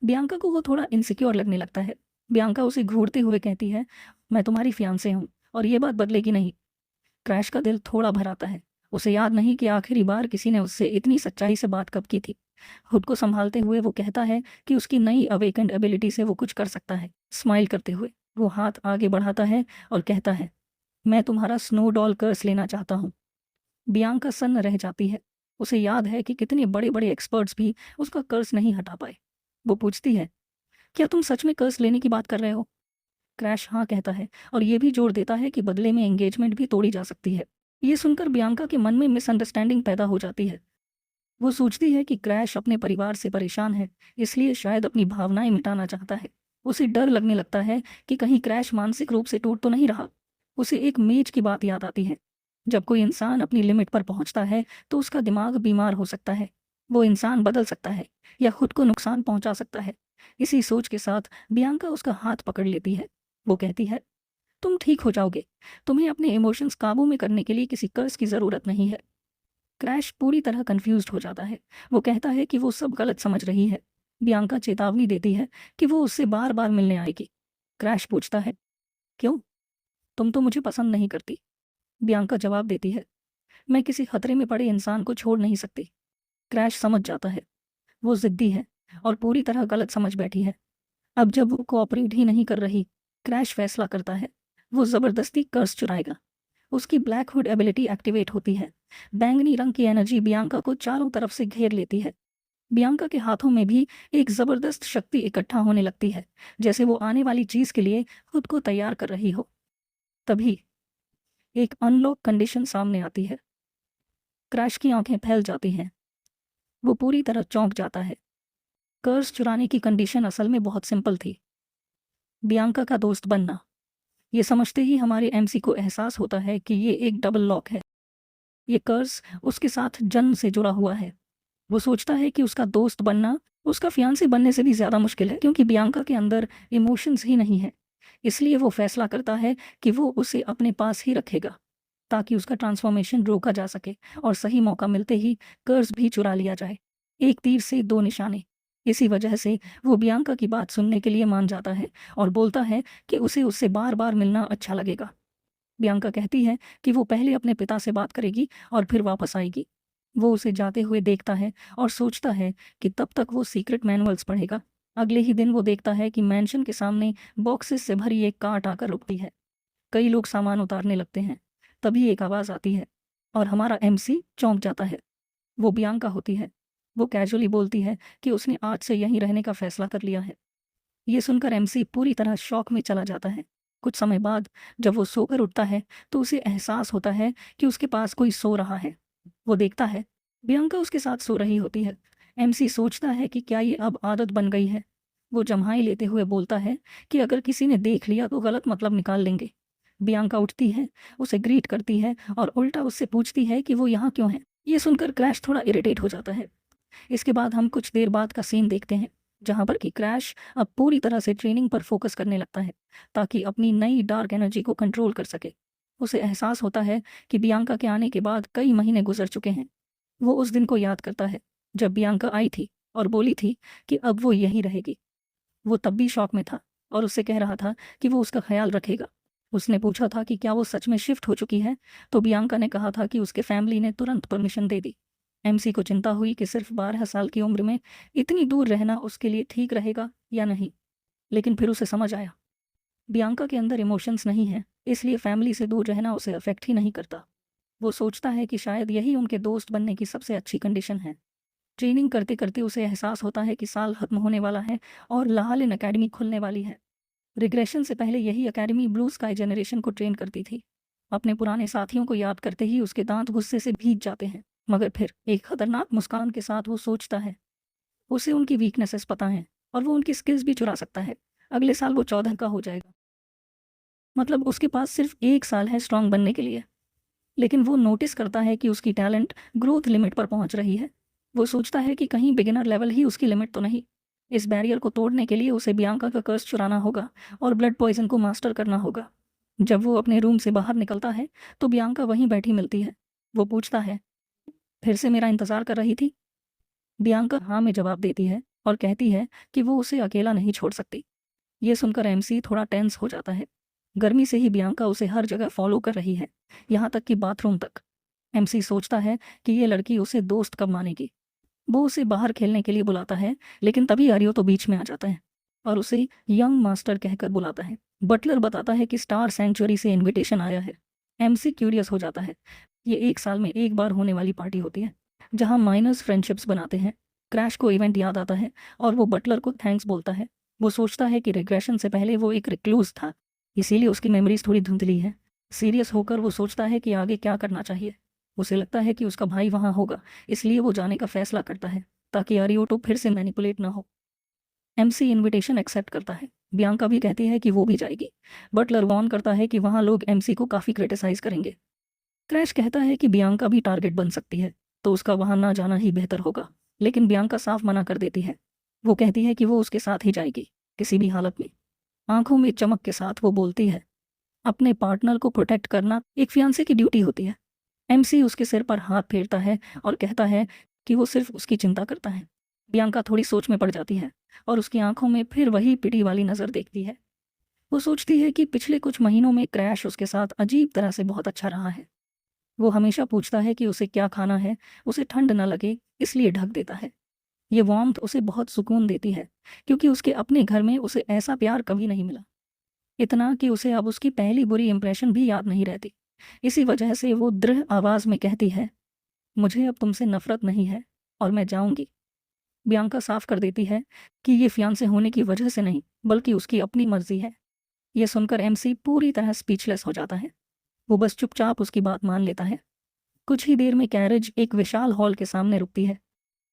बियांका को वो थोड़ा इनसिक्योर लगने लगता है। बियांका उसे घूरते हुए कहती है, मैं तुम्हारी फियांसे हूँ और ये बात बदलेगी नहीं। क्रैश का दिल थोड़ा भर आता है। उसे याद नहीं कि आखिरी बार किसी ने उससे इतनी सच्चाई से बात कब की थी। खुद को संभालते हुए वो कहता है कि उसकी नई अवेकेंड एबिलिटी से वो कुछ कर सकता है। स्माइल करते हुए वो हाथ आगे बढ़ाता है और कहता है, मैं तुम्हारा स्नो डॉल कर्स लेना चाहता हूँ। बियांका सन्न रह जाती है। उसे याद है कि कितने बड़े बड़े एक्सपर्ट्स भी उसका कर्ज नहीं हटा पाए। वो पूछती है, क्या तुम सच में कर्ज लेने की बात कर रहे हो? क्रैश हाँ कहता है और ये भी जोड़ देता है कि बदले में एंगेजमेंट भी तोड़ी जा सकती है। ये सुनकर बियांका के मन में मिसअंडरस्टैंडिंग पैदा हो जाती है। वो सोचती है कि क्रैश अपने परिवार से परेशान है, इसलिए शायद अपनी भावनाएं मिटाना चाहता है। उसे डर लगने लगता है कि कहीं क्रैश मानसिक रूप से टूट तो नहीं रहा। उसे एक मेज की बात याद आती है। जब कोई इंसान अपनी लिमिट पर पहुंचता है तो उसका दिमाग बीमार हो सकता है। वो इंसान बदल सकता है या खुद को नुकसान पहुंचा सकता है। इसी सोच के साथ बियांका उसका हाथ पकड़ लेती है। वो कहती है, तुम ठीक हो जाओगे। तुम्हें अपने इमोशंस काबू में करने के लिए किसी कर्ज की ज़रूरत नहीं है। क्रैश पूरी तरह कंफ्यूज्ड हो जाता है। वो कहता है कि वो सब गलत समझ रही है। बियांका चेतावनी देती है कि वो उससे बार बार मिलने आएगी। क्रैश पूछता है, क्यों? तुम तो मुझे पसंद नहीं करती। बियांका जवाब देती है, मैं किसी खतरे में पड़े इंसान को छोड़ नहीं सकती। क्रैश समझ जाता है, वो जिद्दी है और पूरी तरह गलत समझ बैठी है। अब जब वो कोऑपरेट ही नहीं कर रही, क्रैश फैसला करता है, वो ज़बरदस्ती कर्ज चुराएगा। उसकी ब्लैक हुड एबिलिटी एक्टिवेट होती है। बैंगनी रंग की एनर्जी बियांका को चारों तरफ से घेर लेती है। बियांका के हाथों में भी एक ज़बरदस्त शक्ति इकट्ठा होने लगती है, जैसे वो आने वाली चीज़ के लिए खुद को तैयार कर रही हो। तभी एक अनलॉक कंडीशन सामने आती है। क्रैश की आंखें फैल जाती हैं। वो पूरी तरह चौंक जाता है। कर्ज चुराने की कंडीशन असल में बहुत सिंपल थी, बियांका का दोस्त बनना। ये समझते ही हमारे एमसी को एहसास होता है कि ये एक डबल लॉक है। ये कर्ज उसके साथ जन्म से जुड़ा हुआ है। वो सोचता है कि उसका दोस्त बनना उसका फियांसे बनने से भी ज़्यादा मुश्किल है, क्योंकि बियांका के अंदर इमोशंस ही नहीं है। इसलिए वो फैसला करता है कि वो उसे अपने पास ही रखेगा ताकि उसका ट्रांसफॉर्मेशन रोका जा सके और सही मौका मिलते ही कर्ज भी चुरा लिया जाए। एक तीर से दो निशाने। इसी वजह से वो बियांका की बात सुनने के लिए मान जाता है और बोलता है कि उसे उससे बार बार मिलना अच्छा लगेगा। बियांका कहती है कि वो पहले अपने पिता से बात करेगी और फिर वापस आएगी। वो उसे जाते हुए देखता है और सोचता है कि तब तक वो सीक्रेट मैनुअल्स पढ़ेगा। अगले ही दिन वो देखता है कि मैंशन के सामने बॉक्सेस से भरी एक कार्ट आकर रुकती है। कई लोग सामान उतारने लगते हैं। तभी एक आवाज़ आती है और हमारा एमसी चौंक जाता है। वो बियांका होती है। वो कैजुअली बोलती है कि उसने आज से यहीं रहने का फैसला कर लिया है। ये सुनकर एमसी पूरी तरह शॉक में चला जाता है। कुछ समय बाद जब वो सोकर उठता है तो उसे एहसास होता है कि उसके पास कोई सो रहा है। वो देखता है बियांका उसके साथ सो रही होती है। एमसी सोचता है कि क्या ये अब आदत बन गई है। वो जम्हाई लेते हुए बोलता है कि अगर किसी ने देख लिया तो गलत मतलब निकाल लेंगे। बियांका उठती है, उसे ग्रीट करती है और उल्टा उससे पूछती है कि वो यहाँ क्यों है। ये सुनकर क्रैश थोड़ा इरिटेट हो जाता है। इसके बाद हम कुछ देर बाद का सीन देखते हैं, जहाँ पर कि क्रैश अब पूरी तरह से ट्रेनिंग पर फोकस करने लगता है ताकि अपनी नई डार्क एनर्जी को कंट्रोल कर सके। उसे एहसास होता है कि बियांका के आने के बाद कई महीने गुजर चुके हैं। वो उस दिन को याद करता है जब बियांका आई थी और बोली थी कि अब वो यहीं रहेगी। वो तब भी शॉक में था और उससे कह रहा था कि वो उसका ख्याल रखेगा। उसने पूछा था कि क्या वो सच में शिफ्ट हो चुकी है, तो बियांका ने कहा था कि उसके फैमिली ने तुरंत परमिशन दे दी। एमसी को चिंता हुई कि सिर्फ 12 साल की उम्र में इतनी दूर रहना उसके लिए ठीक रहेगा या नहीं। लेकिन फिर उसे समझ आया, बियांका के अंदर इमोशंस नहीं है, इसलिए फैमिली से दूर रहना उसे अफेक्ट ही नहीं करता। वो सोचता है कि शायद यही उनके दोस्त बनने की सबसे अच्छी कंडीशन है। ट्रेनिंग करते करते उसे एहसास होता है कि साल खत्म होने वाला है और लाहलिन एकेडमी खुलने वाली है। रिग्रेशन से पहले यही एकेडमी ब्लू स्काई जनरेशन को ट्रेन करती थी। अपने पुराने साथियों को याद करते ही उसके दांत गुस्से से भीग जाते हैं, मगर फिर एक खतरनाक मुस्कान के साथ वो सोचता है, उसे उनकी वीकनेसेस पता हैं और वो उनकी स्किल्स भी चुरा सकता है। अगले साल वो 14 का हो जाएगा, मतलब उसके पास सिर्फ 1 साल है स्ट्रांग बनने के लिए। लेकिन वो नोटिस करता है कि उसकी टैलेंट ग्रोथ लिमिट पर पहुंच रही है। वो सोचता है कि कहीं बिगिनर लेवल ही उसकी लिमिट तो नहीं। इस बैरियर को तोड़ने के लिए उसे बियांका का कर्स चुराना होगा और ब्लड पॉइजन को मास्टर करना होगा। जब वो अपने रूम से बाहर निकलता है तो बियांका वहीं बैठी मिलती है। वो पूछता है, फिर से मेरा इंतज़ार कर रही थी? बियांका हाँ में जवाब देती है और कहती है कि वो उसे अकेला नहीं छोड़ सकती। ये सुनकर एमसी थोड़ा टेंस हो जाता है। गर्मी से ही बियांका उसे हर जगह फॉलो कर रही है, यहाँ तक कि बाथरूम तक। एमसी सोचता है कि ये लड़की उसे दोस्त कब मानेगी। वो उसे बाहर खेलने के लिए बुलाता है, लेकिन तभी आर्यो तो बीच में आ जाता है और उसे यंग मास्टर कहकर बुलाता है। बटलर बताता है कि स्टार सेंचुरी से इनविटेशन आया है। एमसी क्यूरियस हो जाता है। ये 1 साल में एक बार होने वाली पार्टी होती है जहाँ माइनर्स फ्रेंडशिप्स बनाते हैं। क्रैश को इवेंट याद आता है और वो बटलर को थैंक्स बोलता है। वो सोचता है कि रिग्रेशन से पहले वो एक रिक्लूज था, इसीलिए उसकी मेमोरीज थोड़ी धुंधली है। सीरियस होकर वो सोचता है कि आगे क्या करना चाहिए। उसे लगता है कि उसका भाई वहाँ होगा, इसलिए वो जाने का फैसला करता है ताकि आरियोटो फिर से मैनिपुलेट ना हो। एमसी इनविटेशन एक्सेप्ट करता है। बियांका भी कहती है कि वो भी जाएगी। बटलर वॉर्न करता है कि वहाँ लोग एमसी को काफ़ी क्रिटिसाइज करेंगे। क्रैश कहता है कि बियांका भी टारगेट बन सकती है, तो उसका वहाँ ना जाना ही बेहतर होगा। लेकिन बियांका साफ मना कर देती है। वो कहती है कि वो उसके साथ ही जाएगी, किसी भी हालत में। आंखों में चमक के साथ वो बोलती है, अपने पार्टनर को प्रोटेक्ट करना एक फियांसे की ड्यूटी होती है। एमसी उसके सिर पर हाथ फेरता है और कहता है कि वो सिर्फ उसकी चिंता करता है। बियांका थोड़ी सोच में पड़ जाती है और उसकी आंखों में फिर वही पिटी वाली नज़र देखती है। वो सोचती है कि पिछले कुछ महीनों में क्रैश उसके साथ अजीब तरह से बहुत अच्छा रहा है। वो हमेशा पूछता है कि उसे क्या खाना है, उसे ठंड न लगे इसलिए ढक देता है। ये वार्मथ उसे बहुत सुकून देती है, क्योंकि उसके अपने घर में उसे ऐसा प्यार कभी नहीं मिला। इतना कि उसे अब उसकी पहली बुरी इंप्रेशन भी याद नहीं रहती। इसी वजह से वो दृढ़ आवाज़ में कहती है, मुझे अब तुमसे नफरत नहीं है और मैं जाऊंगी। बियांका साफ कर देती है कि ये फियांसे होने की वजह से नहीं, बल्कि उसकी अपनी मर्जी है। ये सुनकर एमसी पूरी तरह स्पीचलेस हो जाता है। वो बस चुपचाप उसकी बात मान लेता है। कुछ ही देर में कैरेज एक विशाल हॉल के सामने रुकती है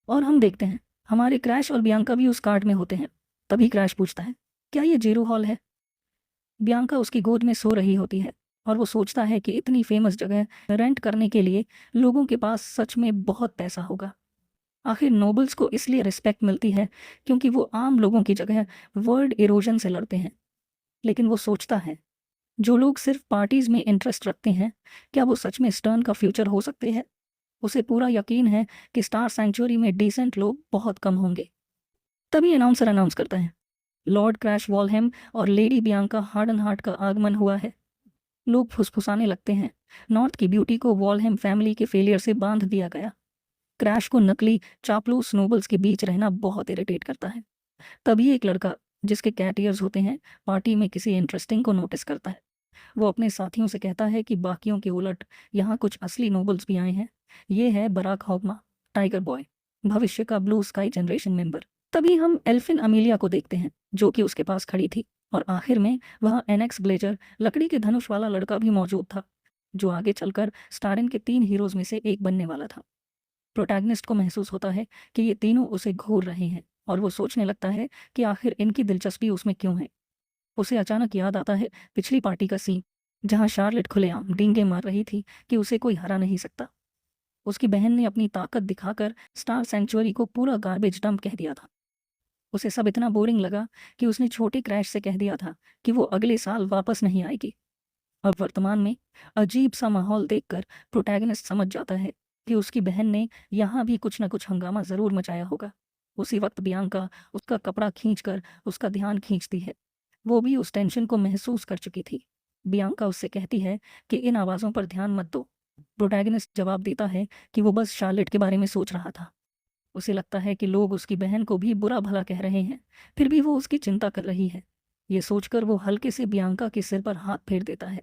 और हम देखते हैं हमारे क्रैश और बियांका भी उस कार्ड में होते हैं। तभी क्रैश पूछता है, क्या ये जेरू हॉल है? बियांका उसकी गोद में सो रही होती है और वो सोचता है कि इतनी फेमस जगह रेंट करने के लिए लोगों के पास सच में बहुत पैसा होगा। आखिर नोबल्स को इसलिए रिस्पेक्ट मिलती है क्योंकि वो आम लोगों की जगह वर्ल्ड इरोजन से लड़ते हैं। लेकिन वो सोचता है, जो लोग सिर्फ पार्टीज में इंटरेस्ट रखते हैं, क्या वो सच में स्टर्न का फ्यूचर हो सकते हैं? उसे पूरा यकीन है कि स्टार सेंचुरी में डिसेंट लोग बहुत कम होंगे। तभी अनाउंसर अनाउंस करता है, लॉर्ड क्रैश वॉलहेम और लेडी बियांका हार्डन हार्ट का आगमन हुआ है। लोग फुसफुसाने लगते हैं, नॉर्थ की ब्यूटी को वॉलहेम फैमिली के फेलियर से बांध दिया गया। क्रैश को नकली चापलूस नोबल्स के बीच रहना बहुत इरिटेट करता है। तभी एक लड़का, जिसके कैट ईयर्स होते हैं, पार्टी में किसी इंटरेस्टिंग को नोटिस करता है। वो अपने साथियों से कहता है कि बाकियों के उलट यहाँ कुछ असली नोबल्स भी आए हैं। ये है बराक हॉगमा, टाइगर बॉय, भविष्य का ब्लू स्काई जनरेशन मेंबर। तभी हम एल्फिन अमीलिया को देखते हैं, जो कि उसके पास खड़ी थी। और आखिर में वह एनेक्स ब्लेजर, लकड़ी के धनुष वाला लड़का भी मौजूद था, जो आगे चलकर स्टारिन के 3 हीरोज में से एक बनने वाला था। प्रोटैगनिस्ट को महसूस होता है कि ये तीनों उसे घूर रहे हैं और वो सोचने लगता है कि आखिर इनकी दिलचस्पी उसमें क्यों है। उसे अचानक याद आता है पिछली पार्टी का सीन, जहाँ शार्लेट खुलेआम डींगे मार रही थी कि उसे कोई हरा नहीं सकता। उसकी बहन ने अपनी ताकत दिखाकर स्टार सेंचुरी को पूरा गार्बेज डंप कह दिया था। उसे सब इतना बोरिंग लगा कि उसने छोटे क्रैश से कह दिया था कि वो अगले साल वापस नहीं आएगी। अब वर्तमान में अजीब सा माहौल देखकर प्रोटैगनिस्ट समझ जाता है कि उसकी बहन ने यहाँ भी कुछ न कुछ हंगामा जरूर मचाया होगा। उसी वक्त बियांका उसका कपड़ा खींचकर उसका ध्यान खींचती है। वो भी उस टेंशन को महसूस कर चुकी थी। बियांका उससे कहती है कि इन आवाज़ों पर ध्यान मत दो। प्रोटैगनिस्ट जवाब देता है कि वो बस शार्लेट के बारे में सोच रहा था। उसे लगता है कि लोग उसकी बहन को भी बुरा भला कह रहे हैं, फिर भी वो उसकी चिंता कर रही है। ये सोचकर वो हल्के से बियांका के सिर पर हाथ फेर देता है।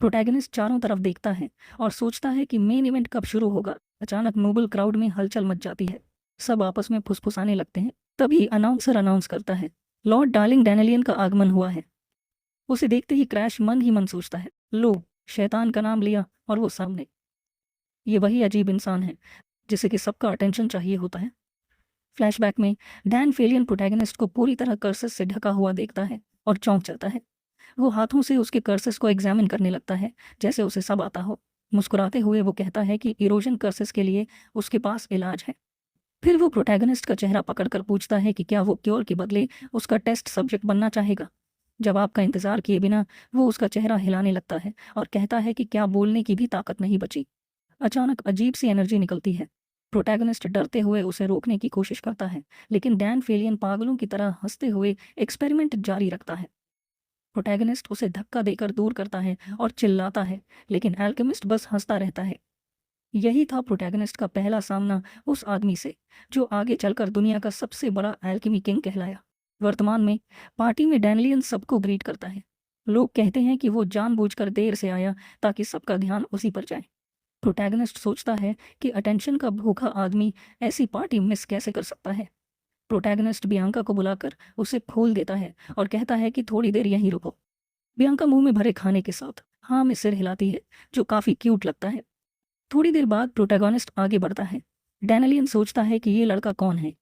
प्रोटैगनिस्ट चारों तरफ देखता है और सोचता है कि मेन इवेंट कब शुरू होगा। अचानक नोबल क्राउड में हलचल मच जाती है। सब आपस में फुसफुसाने लगते हैं। तभी अनाउंसर अनाउंस करता है, लॉर्ड डार्लिंग डैनियलियन का आगमन हुआ है। उसे देखते ही क्रैश मन ही मन सोचता है, लो, शैतान का नाम लिया और वो सामने। ये वही अजीब इंसान है जिसे कि सबका अटेंशन चाहिए होता है। फ्लैशबैक में डैन फेलियन प्रोटैगनिस्ट को पूरी तरह कर्सेस से ढका हुआ देखता है और चौंक जाता है। वो हाथों से उसके कर्सेस को एग्जामिन करने लगता है जैसे उसे सब आता हो। मुस्कुराते हुए वो कहता है कि इरोजन कर्सेस के लिए उसके पास इलाज है। फिर वो प्रोटैगनिस्ट का चेहरा पकड़कर पूछता है कि क्या वो क्योर के बदले उसका टेस्ट सब्जेक्ट बनना चाहेगा। जवाब का इंतजार किए बिना वो उसका चेहरा हिलाने लगता है और कहता है कि क्या बोलने की भी ताकत नहीं बची। अचानक अजीब सी एनर्जी निकलती है। प्रोटैगनिस्ट डरते हुए उसे रोकने की कोशिश करता है, लेकिन डैन फेलियन पागलों की तरह हंसते हुए एक्सपेरिमेंट जारी रखता है। प्रोटैगनिस्ट उसे धक्का देकर दूर करता है और चिल्लाता है, लेकिन एल्केमिस्ट बस हंसता रहता है। यही था प्रोटैगनिस्ट का पहला सामना उस आदमी से जो आगे चलकर दुनिया का सबसे बड़ा एल्केमी किंग कहलाया। वर्तमान में पार्टी में डैनियलियन सबको ग्रीट करता है। लोग कहते हैं कि वो जानबूझकर देर से आया ताकि सबका ध्यान उसी पर जाए। प्रोटैगनिस्ट सोचता है कि अटेंशन का भूखा आदमी ऐसी पार्टी मिस कैसे कर सकता है। प्रोटैगनिस्ट बियांका को बुलाकर उसे खोल देता है और कहता है कि थोड़ी देर यहीं रुको। बियांका मुंह में भरे खाने के साथ हाँ में सिर हिलाती है, जो काफ़ी क्यूट लगता है। थोड़ी देर बाद प्रोटैगनिस्ट आगे बढ़ता है। डैनियलियन सोचता है कि ये लड़का कौन है।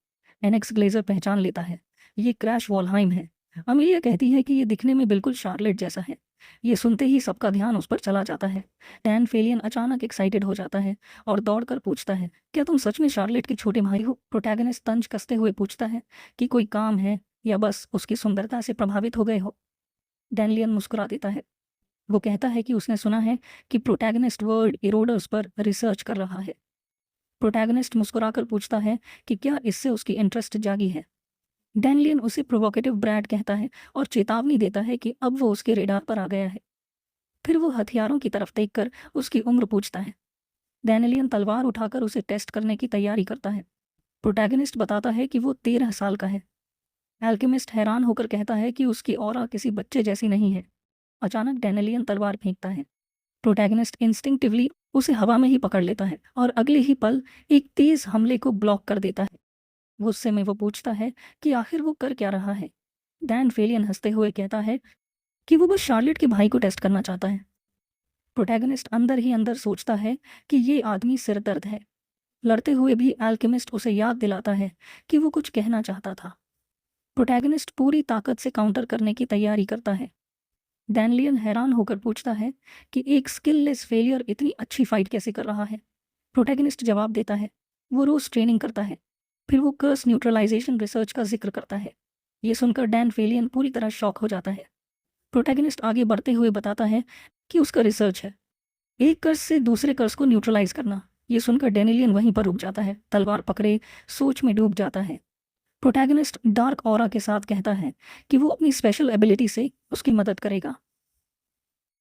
एनेक्स ग्लेजर पहचान लेता है, ये क्रैश वॉलहाइम है। अमीलिया कहती है कि ये दिखने में बिल्कुल शार्लेट जैसा है। ये सुनते ही सबका ध्यान उस पर चला जाता है। डैन फेलियन अचानक एक्साइटेड हो जाता है और दौड़कर पूछता है, क्या तुम सच में शार्लेट के छोटे भाई हो? प्रोटैगनिस्ट तंज कसते हुए पूछता है कि कोई काम है या बस उसकी सुंदरता से प्रभावित हो गए हो। डैनियलियन मुस्कुरा देता है। वो कहता है कि उसने सुना है कि प्रोटैगनिस्ट वर्ड इरोडर्स पर रिसर्च कर रहा है। प्रोटैगनिस्ट मुस्कुराकर पूछता है कि क्या इससे उसकी इंटरेस्ट जागी है। डैनियलियन उसे प्रोवोकेटिव ब्रैड कहता है और चेतावनी देता है कि अब वो उसके रेडार पर आ गया है। फिर वो हथियारों की तरफ देखकर उसकी उम्र पूछता है। डैनियलियन तलवार उठाकर उसे टेस्ट करने की तैयारी करता है। प्रोटैगनिस्ट बताता है कि वो 13 साल का है। एल्केमिस्ट हैरान होकर कहता है कि उसकी ऑरा किसी बच्चे जैसी नहीं है। अचानक डैनियलियन तलवार फेंकता है। प्रोटैगनिस्ट इंस्टिंक्टिवली उसे हवा में ही पकड़ लेता है और अगले ही पल एक तेज हमले को ब्लॉक कर देता है। गुस्से में वो पूछता है कि आखिर वो कर क्या रहा है। डैन फेलियन हंसते हुए कहता है कि वो बस शार्लेट के भाई को टेस्ट करना चाहता है। प्रोटैगनिस्ट अंदर ही अंदर सोचता है कि ये आदमी सिरदर्द है। लड़ते हुए भी एल्केमिस्ट उसे याद दिलाता है कि वो कुछ कहना चाहता था। प्रोटैगनिस्ट पूरी ताकत से काउंटर करने की तैयारी करता है। डैनियलियन हैरान होकर पूछता है कि एक स्किललेस फेलियर इतनी अच्छी फाइट कैसे कर रहा है। प्रोटैगनिस्ट जवाब देता है, वो रोज ट्रेनिंग करता है। फिर वो कर्स न्यूट्रलाइजेशन रिसर्च का जिक्र करता है। ये सुनकर डैन फेलियन पूरी तरह शॉक हो जाता है। प्रोटैगनिस्ट आगे बढ़ते हुए बताता है कि उसका रिसर्च है एक कर्स से दूसरे कर्स को न्यूट्रलाइज करना। ये सुनकर डैनियलियन वहीं पर रुक जाता है, तलवार पकड़े सोच में डूब जाता है। प्रोटैगनिस्ट डार्क ऑरा के साथ कहता है कि वो अपनी स्पेशल एबिलिटी से उसकी मदद करेगा,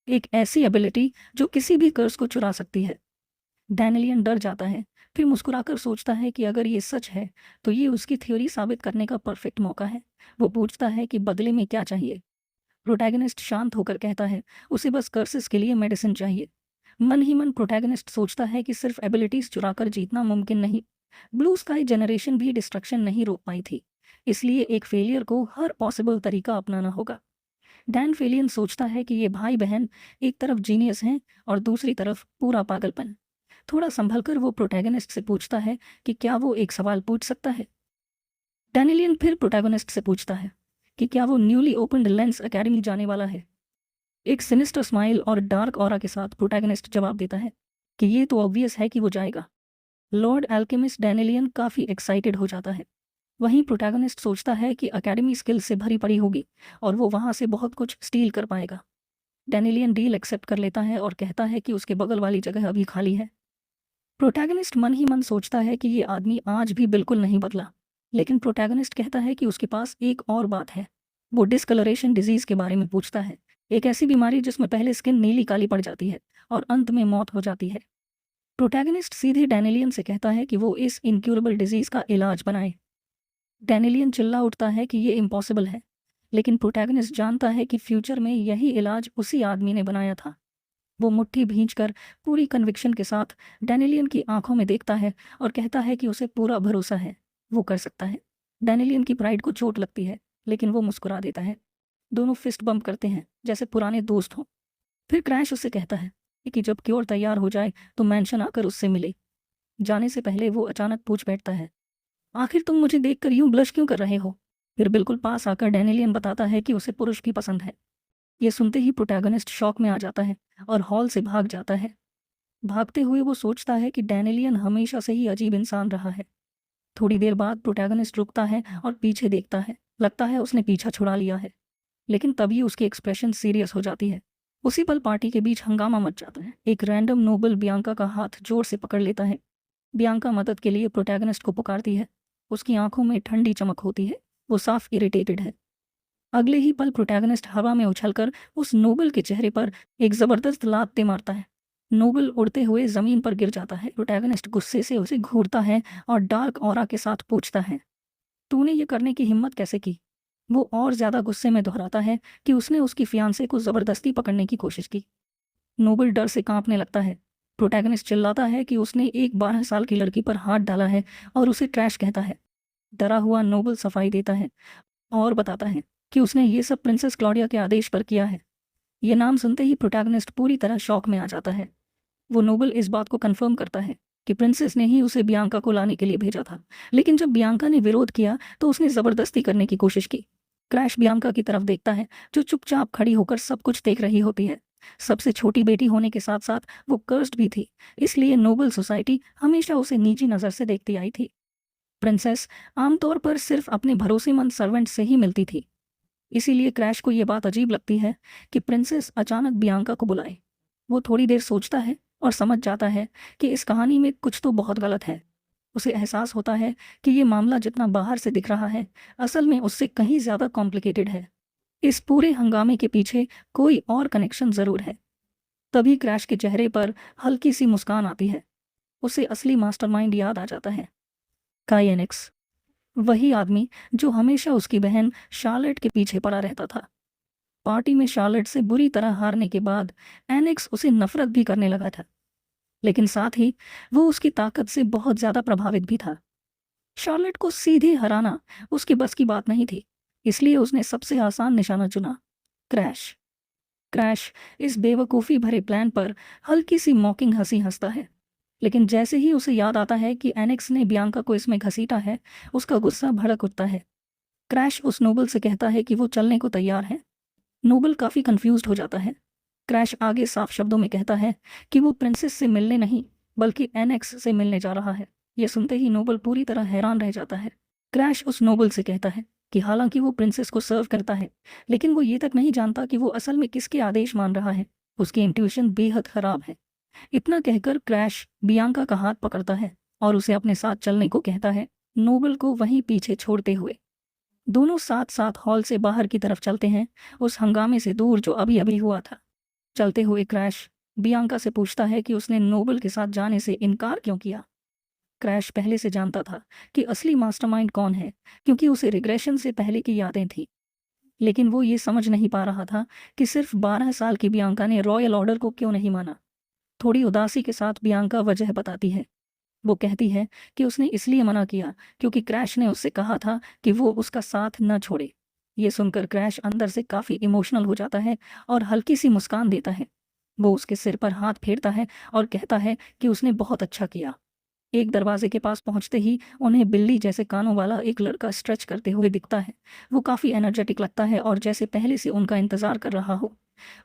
एक ऐसी एबिलिटी जो किसी भी कर्स को चुरा सकती है। डैनियलियन डर जाता है, फिर मुस्कुराकर सोचता है कि अगर ये सच है तो ये उसकी थ्योरी साबित करने का परफेक्ट मौका है। वो पूछता है कि बदले में क्या चाहिए। प्रोटैगनिस्ट शांत होकर कहता है उसे बस कर्सेस के लिए मेडिसिन चाहिए। मन ही मन प्रोटैगनिस्ट सोचता है कि सिर्फ एबिलिटीज चुराकर जीतना मुमकिन नहीं। ब्लू स्काई जनरेशन भी डिस्ट्रक्शन नहीं रोक पाई थी, इसलिए एक फेलियर को हर पॉसिबल तरीका अपनाना होगा। डैन फेलियन सोचता है कि ये भाई बहन एक तरफ जीनियस हैं और दूसरी तरफ पूरा पागलपन। थोड़ा संभलकर वो प्रोटैगनिस्ट से पूछता है कि क्या वो एक सवाल पूछ सकता है। डैनिलियन फिर प्रोटैगनिस्ट से पूछता है कि क्या वो न्यूली ओपन्ड लेंस एकेडमी जाने वाला है। एक सिनिस्टर स्माइल और डार्क ऑरा के साथ प्रोटैगनिस्ट जवाब देता है कि ये तो ऑब्वियस है कि वो जाएगा। लॉर्ड एल्केमिस्ट डैनिलियन काफ़ी एक्साइटेड हो जाता है। वहीं प्रोटैगनिस्ट सोचता है कि एकेडमी स्किल से भरी पड़ी होगी और वो वहाँ से बहुत कुछ स्टील कर पाएगा। डैनिलियन डील एक्सेप्ट कर लेता है और कहता है कि उसके बगल वाली जगह अभी खाली है। प्रोटैगनिस्ट मन ही मन सोचता है कि ये आदमी आज भी बिल्कुल नहीं बदला, लेकिन प्रोटैगनिस्ट कहता है कि उसके पास एक और बात है। वो डिस्कलरेशन डिजीज़ के बारे में पूछता है, एक ऐसी बीमारी जिसमें पहले स्किन नीली काली पड़ जाती है और अंत में मौत हो जाती है। प्रोटैगनिस्ट सीधे डैनिलियन से कहता है कि वो इस इनक्यूरेबल डिजीज़ का इलाज बनाए। डैनिलियन चिल्ला उठता है कि ये इम्पॉसिबल है, लेकिन प्रोटैगनिस्ट जानता है कि फ्यूचर में यही इलाज उसी आदमी ने बनाया था। वो मुट्ठी भींचकर पूरी कन्विक्शन के साथ डैनिलियन की आंखों में देखता है और कहता है कि उसे पूरा भरोसा है, वो कर सकता है। डैनिलियन की प्राइड को चोट लगती है, लेकिन वो मुस्कुरा देता है। दोनों फिस्ट बम्प करते हैं जैसे पुराने दोस्त हों। फिर क्रैश उससे कहता है कि जब क्योर तैयार हो जाए तो मैंशन आकर उससे मिले। जाने से पहले वो अचानक पूछ बैठता है, आखिर तुम मुझे देखकर यूं ब्लश क्यों कर रहे हो। फिर बिल्कुल पास आकर डैनिलियन बताता है कि उसे पुरुष भी पसंद है। ये सुनते ही प्रोटैगनिस्ट शॉक में आ जाता है और हॉल से भाग जाता है। भागते हुए वो सोचता है कि डैनिलियन हमेशा से ही अजीब इंसान रहा है। थोड़ी देर बाद प्रोटैगनिस्ट रुकता है और पीछे देखता है, लगता है उसने पीछा छुड़ा लिया है, लेकिन तभी उसकी एक्सप्रेशन सीरियस हो जाती है। उसी पल पार्टी के बीच हंगामा मच जाता है। एक रैंडम नोबल बियांका का हाथ जोर से पकड़ लेता है। बियांका मदद के लिए प्रोटैगनिस्ट को पुकारती है। उसकी आंखों में ठंडी चमक होती है, वो साफ इरिटेटेड है। अगले ही पल प्रोटैगनिस्ट हवा में उछलकर उस नोबल के चेहरे पर एक जबरदस्त लात दे मारता है। नोबल उड़ते हुए जमीन पर गिर जाता है। प्रोटैगनिस्ट गुस्से से उसे घूरता है और डार्क ऑरा के साथ पूछता है, तूने ये करने की हिम्मत कैसे की। वो और ज्यादा गुस्से में दोहराता है कि उसने उसकी फियांसे को जबरदस्ती पकड़ने की कोशिश की। नोबल डर से कांपने लगता है। प्रोटैगनिस्ट चिल्लाता है कि उसने एक 12 साल की लड़की पर हाथ डाला है और उसे ट्रैश कहता है। डरा हुआ नोबल सफाई देता है और बताता है कि उसने ये सब प्रिंसेस क्लॉडिया के आदेश पर किया है। ये नाम सुनते ही प्रोटैगनिस्ट पूरी तरह शॉक में आ जाता है। वो नोबल इस बात को कंफर्म करता है कि प्रिंसेस ने ही उसे बियांका को लाने के लिए भेजा था, लेकिन जब बियांका ने विरोध किया तो उसने ज़बरदस्ती करने की कोशिश की। क्रैश बियांका की तरफ देखता है, जो चुपचाप खड़ी होकर सब कुछ देख रही होती है। सबसे छोटी बेटी होने के साथ साथ वो कर्स्ड भी थी, इसलिए नोबल सोसाइटी हमेशा उसे नीची नज़र से देखती आई थी। प्रिंसेस आमतौर पर सिर्फ अपने भरोसेमंद सर्वेंट से ही मिलती थी, इसीलिए क्रैश को ये बात अजीब लगती है कि प्रिंसेस अचानक बियांका को बुलाए। वो थोड़ी देर सोचता है और समझ जाता है कि इस कहानी में कुछ तो बहुत गलत है। उसे एहसास होता है कि ये मामला जितना बाहर से दिख रहा है, असल में उससे कहीं ज़्यादा कॉम्प्लिकेटेड है। इस पूरे हंगामे के पीछे कोई और कनेक्शन ज़रूर है। तभी क्रैश के चेहरे पर हल्की सी मुस्कान आती है। उसे असली मास्टरमाइंड याद आ जाता है, काई एनेक्स। वही आदमी जो हमेशा उसकी बहन शार्लेट के पीछे पड़ा रहता था। पार्टी में शार्लेट से बुरी तरह हारने के बाद एनेक्स उसे नफरत भी करने लगा था, लेकिन साथ ही वो उसकी ताकत से बहुत ज़्यादा प्रभावित भी था। शार्लेट को सीधे हराना उसकी बस की बात नहीं थी, इसलिए उसने सबसे आसान निशाना चुना, क्रैश। क्रैश इस बेवकूफ़ी भरे प्लान पर हल्की सी मॉकिंग हंसी हंसता है, लेकिन जैसे ही उसे याद आता है कि एनेक्स ने बियांका को इसमें घसीटा है, उसका गुस्सा भड़क उठता है। क्रैश उस नोबल से कहता है कि वो चलने को तैयार है। नोबल काफ़ी कंफ्यूज्ड हो जाता है। क्रैश आगे साफ शब्दों में कहता है कि वो प्रिंसेस से मिलने नहीं बल्कि एनेक्स से मिलने जा रहा है। ये सुनते ही नोबल पूरी तरह हैरान रह जाता है। क्रैश उस नोबल से कहता है कि हालांकि वो प्रिंसेस को सर्व करता है, लेकिन वो ये तक नहीं जानता कि वो असल में किसके आदेश मान रहा है। उसकी इंट्यूशन बेहद खराब है। इतना कहकर क्रैश बियांका का हाथ पकड़ता है और उसे अपने साथ चलने को कहता है, नोबल को वहीं पीछे छोड़ते हुए। दोनों साथ साथ हॉल से बाहर की तरफ चलते हैं, उस हंगामे से दूर जो अभी अभी हुआ था। चलते हुए क्रैश बियांका से पूछता है कि उसने नोबल के साथ जाने से इनकार क्यों किया। क्रैश पहले से जानता था कि असली मास्टरमाइंड कौन है, क्योंकि उसे रिग्रेशन से पहले की यादें थीं। लेकिन वो ये समझ नहीं पा रहा था कि सिर्फ 12 साल की बियांका ने रॉयल ऑर्डर को क्यों नहीं माना। थोड़ी उदासी के साथ बियांका वजह बताती है। वो कहती है कि उसने इसलिए मना किया क्योंकि क्रैश ने उससे कहा था कि वो उसका साथ न छोड़े। ये सुनकर क्रैश अंदर से काफ़ी इमोशनल हो जाता है और हल्की सी मुस्कान देता है। वो उसके सिर पर हाथ फेरता है और कहता है कि उसने बहुत अच्छा किया। एक दरवाजे के पास पहुंचते ही उन्हें बिल्ली जैसे कानों वाला एक लड़का स्ट्रेच करते हुए दिखता है। वो काफ़ी एनर्जेटिक लगता है और जैसे पहले से उनका इंतज़ार कर रहा हो।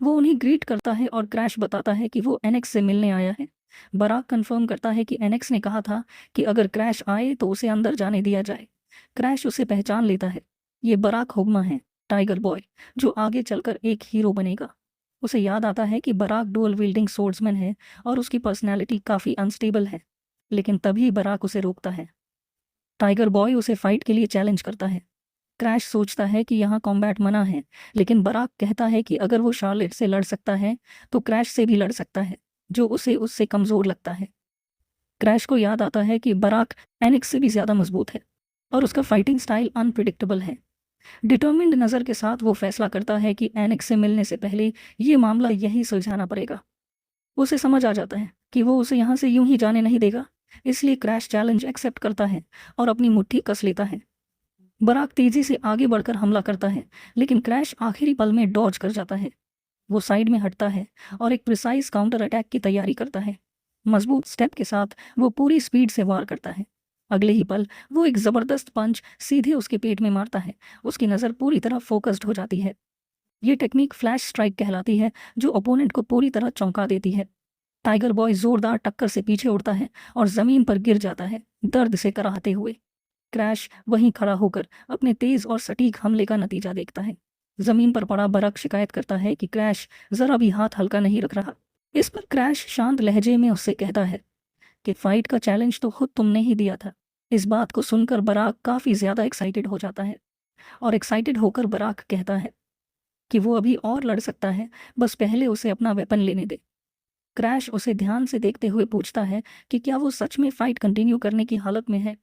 वो उन्हें ग्रीट करता है और क्रैश बताता है कि वो एनेक्स से मिलने आया है। बराक कंफर्म करता है कि एनेक्स ने कहा था कि अगर क्रैश आए तो उसे अंदर जाने दिया जाए। क्रैश उसे पहचान लेता है। ये बराक होगमा है, टाइगर बॉय, जो आगे चलकर एक हीरो बनेगा। उसे याद आता है कि बराक डुअल विल्डिंग सोर्ड्समैन है और उसकी पर्सनैलिटी काफ़ी अनस्टेबल है। लेकिन तभी बराक उसे रोकता है। टाइगर बॉय उसे फाइट के लिए चैलेंज करता है। क्रैश सोचता है कि यहाँ कॉम्बैट मना है, लेकिन बराक कहता है कि अगर वो शार्लेट से लड़ सकता है तो क्रैश से भी लड़ सकता है, जो उसे उससे कमज़ोर लगता है। क्रैश को याद आता है कि बराक एनिक्स से भी ज़्यादा मजबूत है और उसका फाइटिंग स्टाइल अनप्रिडिक्टेबल है। डिटर्मिन्ड नज़र के साथ वो फैसला करता है कि एनिक्स से मिलने से पहले ये मामला यहीं सुलझाना पड़ेगा। उसे समझ आ जाता है कि वो उसे यहाँ से यूं ही जाने नहीं देगा, इसलिए क्रैश चैलेंज एक्सेप्ट करता है और अपनी मुट्ठी कस लेता है। बराक तेजी से आगे बढ़कर हमला करता है, लेकिन क्रैश आखिरी पल में डॉज कर जाता है। वो साइड में हटता है और एक प्रिसाइज काउंटर अटैक की तैयारी करता है। मजबूत स्टेप के साथ वो पूरी स्पीड से वार करता है। अगले ही पल वो एक ज़बरदस्त पंच सीधे उसके पेट में मारता है। उसकी नज़र पूरी तरह फोकस्ड हो जाती है। ये टेक्निक फ्लैश स्ट्राइक कहलाती है, जो ओपोनेंट को पूरी तरह चौंका देती है। टाइगर बॉय जोरदार टक्कर से पीछे उड़ता है और जमीन पर गिर जाता है, दर्द से कराहते हुए। क्रैश वहीं खड़ा होकर अपने तेज और सटीक हमले का नतीजा देखता है। जमीन पर पड़ा बरक शिकायत करता है कि क्रैश जरा भी हाथ हल्का नहीं रख रहा। इस पर क्रैश शांत लहजे में उससे कहता है कि फाइट का चैलेंज तो खुद तुमने ही दिया था। इस बात को सुनकर बराक काफी ज्यादा एक्साइटेड हो जाता है और एक्साइटेड होकर बराक कहता है कि वो अभी और लड़ सकता है, बस पहले उसे अपना वेपन लेने दे। क्रैश उसे ध्यान से देखते हुए पूछता है कि क्या वो सच में फाइट कंटिन्यू करने की हालत में है।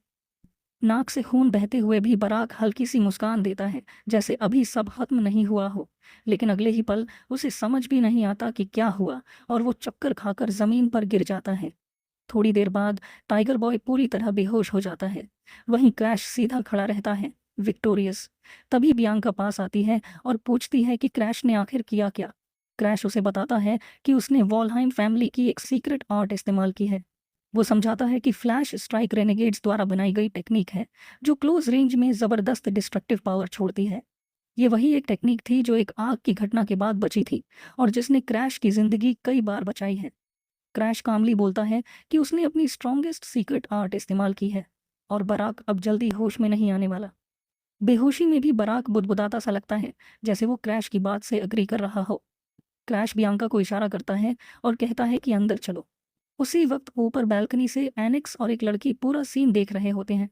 नाक से खून बहते हुए भी बराक हल्की सी मुस्कान देता है, जैसे अभी सब खत्म नहीं हुआ हो। लेकिन अगले ही पल उसे समझ भी नहीं आता कि क्या हुआ और वो चक्कर खाकर जमीन पर गिर जाता है। थोड़ी देर बाद टाइगर बॉय पूरी तरह बेहोश हो जाता है। वहीं क्रैश सीधा खड़ा रहता है, विक्टोरियस। तभी बियांका पास आती है और पूछती है कि क्रैश ने आखिर किया क्या। क्रैश उसे बताता है कि उसने वॉलहाइम फैमिली की एक सीक्रेट आर्ट इस्तेमाल की है। वो समझाता है कि फ्लैश स्ट्राइक रेनेगेड्स द्वारा बनाई गई टेक्निक है, जो क्लोज रेंज में ज़बरदस्त डिस्ट्रक्टिव पावर छोड़ती है। ये वही एक टेक्निक थी जो एक आग की घटना के बाद बची थी और जिसने क्रैश की जिंदगी कई बार बचाई है। क्रैश कामली बोलता है कि उसने अपनी स्ट्रॉन्गेस्ट सीक्रेट आर्ट इस्तेमाल की है और बराक अब जल्दी होश में नहीं आने वाला। बेहोशी में भी बराक बुदबुदाता सा लगता है, जैसे वो क्रैश की बात से अग्री कर रहा हो। क्रैश बियांका को इशारा करता है और कहता है कि अंदर चलो। उसी वक्त ऊपर बैल्कनी से एनिक्स और एक लड़की पूरा सीन देख रहे होते हैं।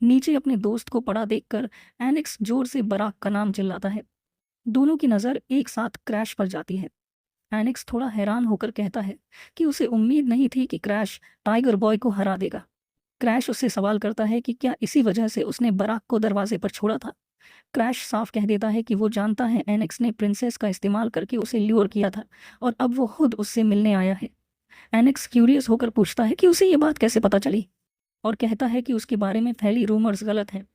नीचे अपने दोस्त को पड़ा देखकर एनिक्स जोर से बराक का नाम चिल्लाता है। दोनों की नज़र एक साथ क्रैश पर जाती है। एनिक्स थोड़ा हैरान होकर कहता है कि उसे उम्मीद नहीं थी कि क्रैश टाइगर बॉय को हरा देगा। क्रैश उससे सवाल करता है कि क्या इसी वजह से उसने बराक को दरवाजे पर छोड़ा था। क्रैश साफ कह देता है कि वो जानता है एनिक्स ने प्रिंसेस का इस्तेमाल करके उसे ल्यूर किया था और अब वो खुद उससे मिलने आया है। एनिक्स क्यूरियस होकर पूछता है कि उसे ये बात कैसे पता चली और कहता है कि उसके बारे में फैली रूमर्स गलत हैं।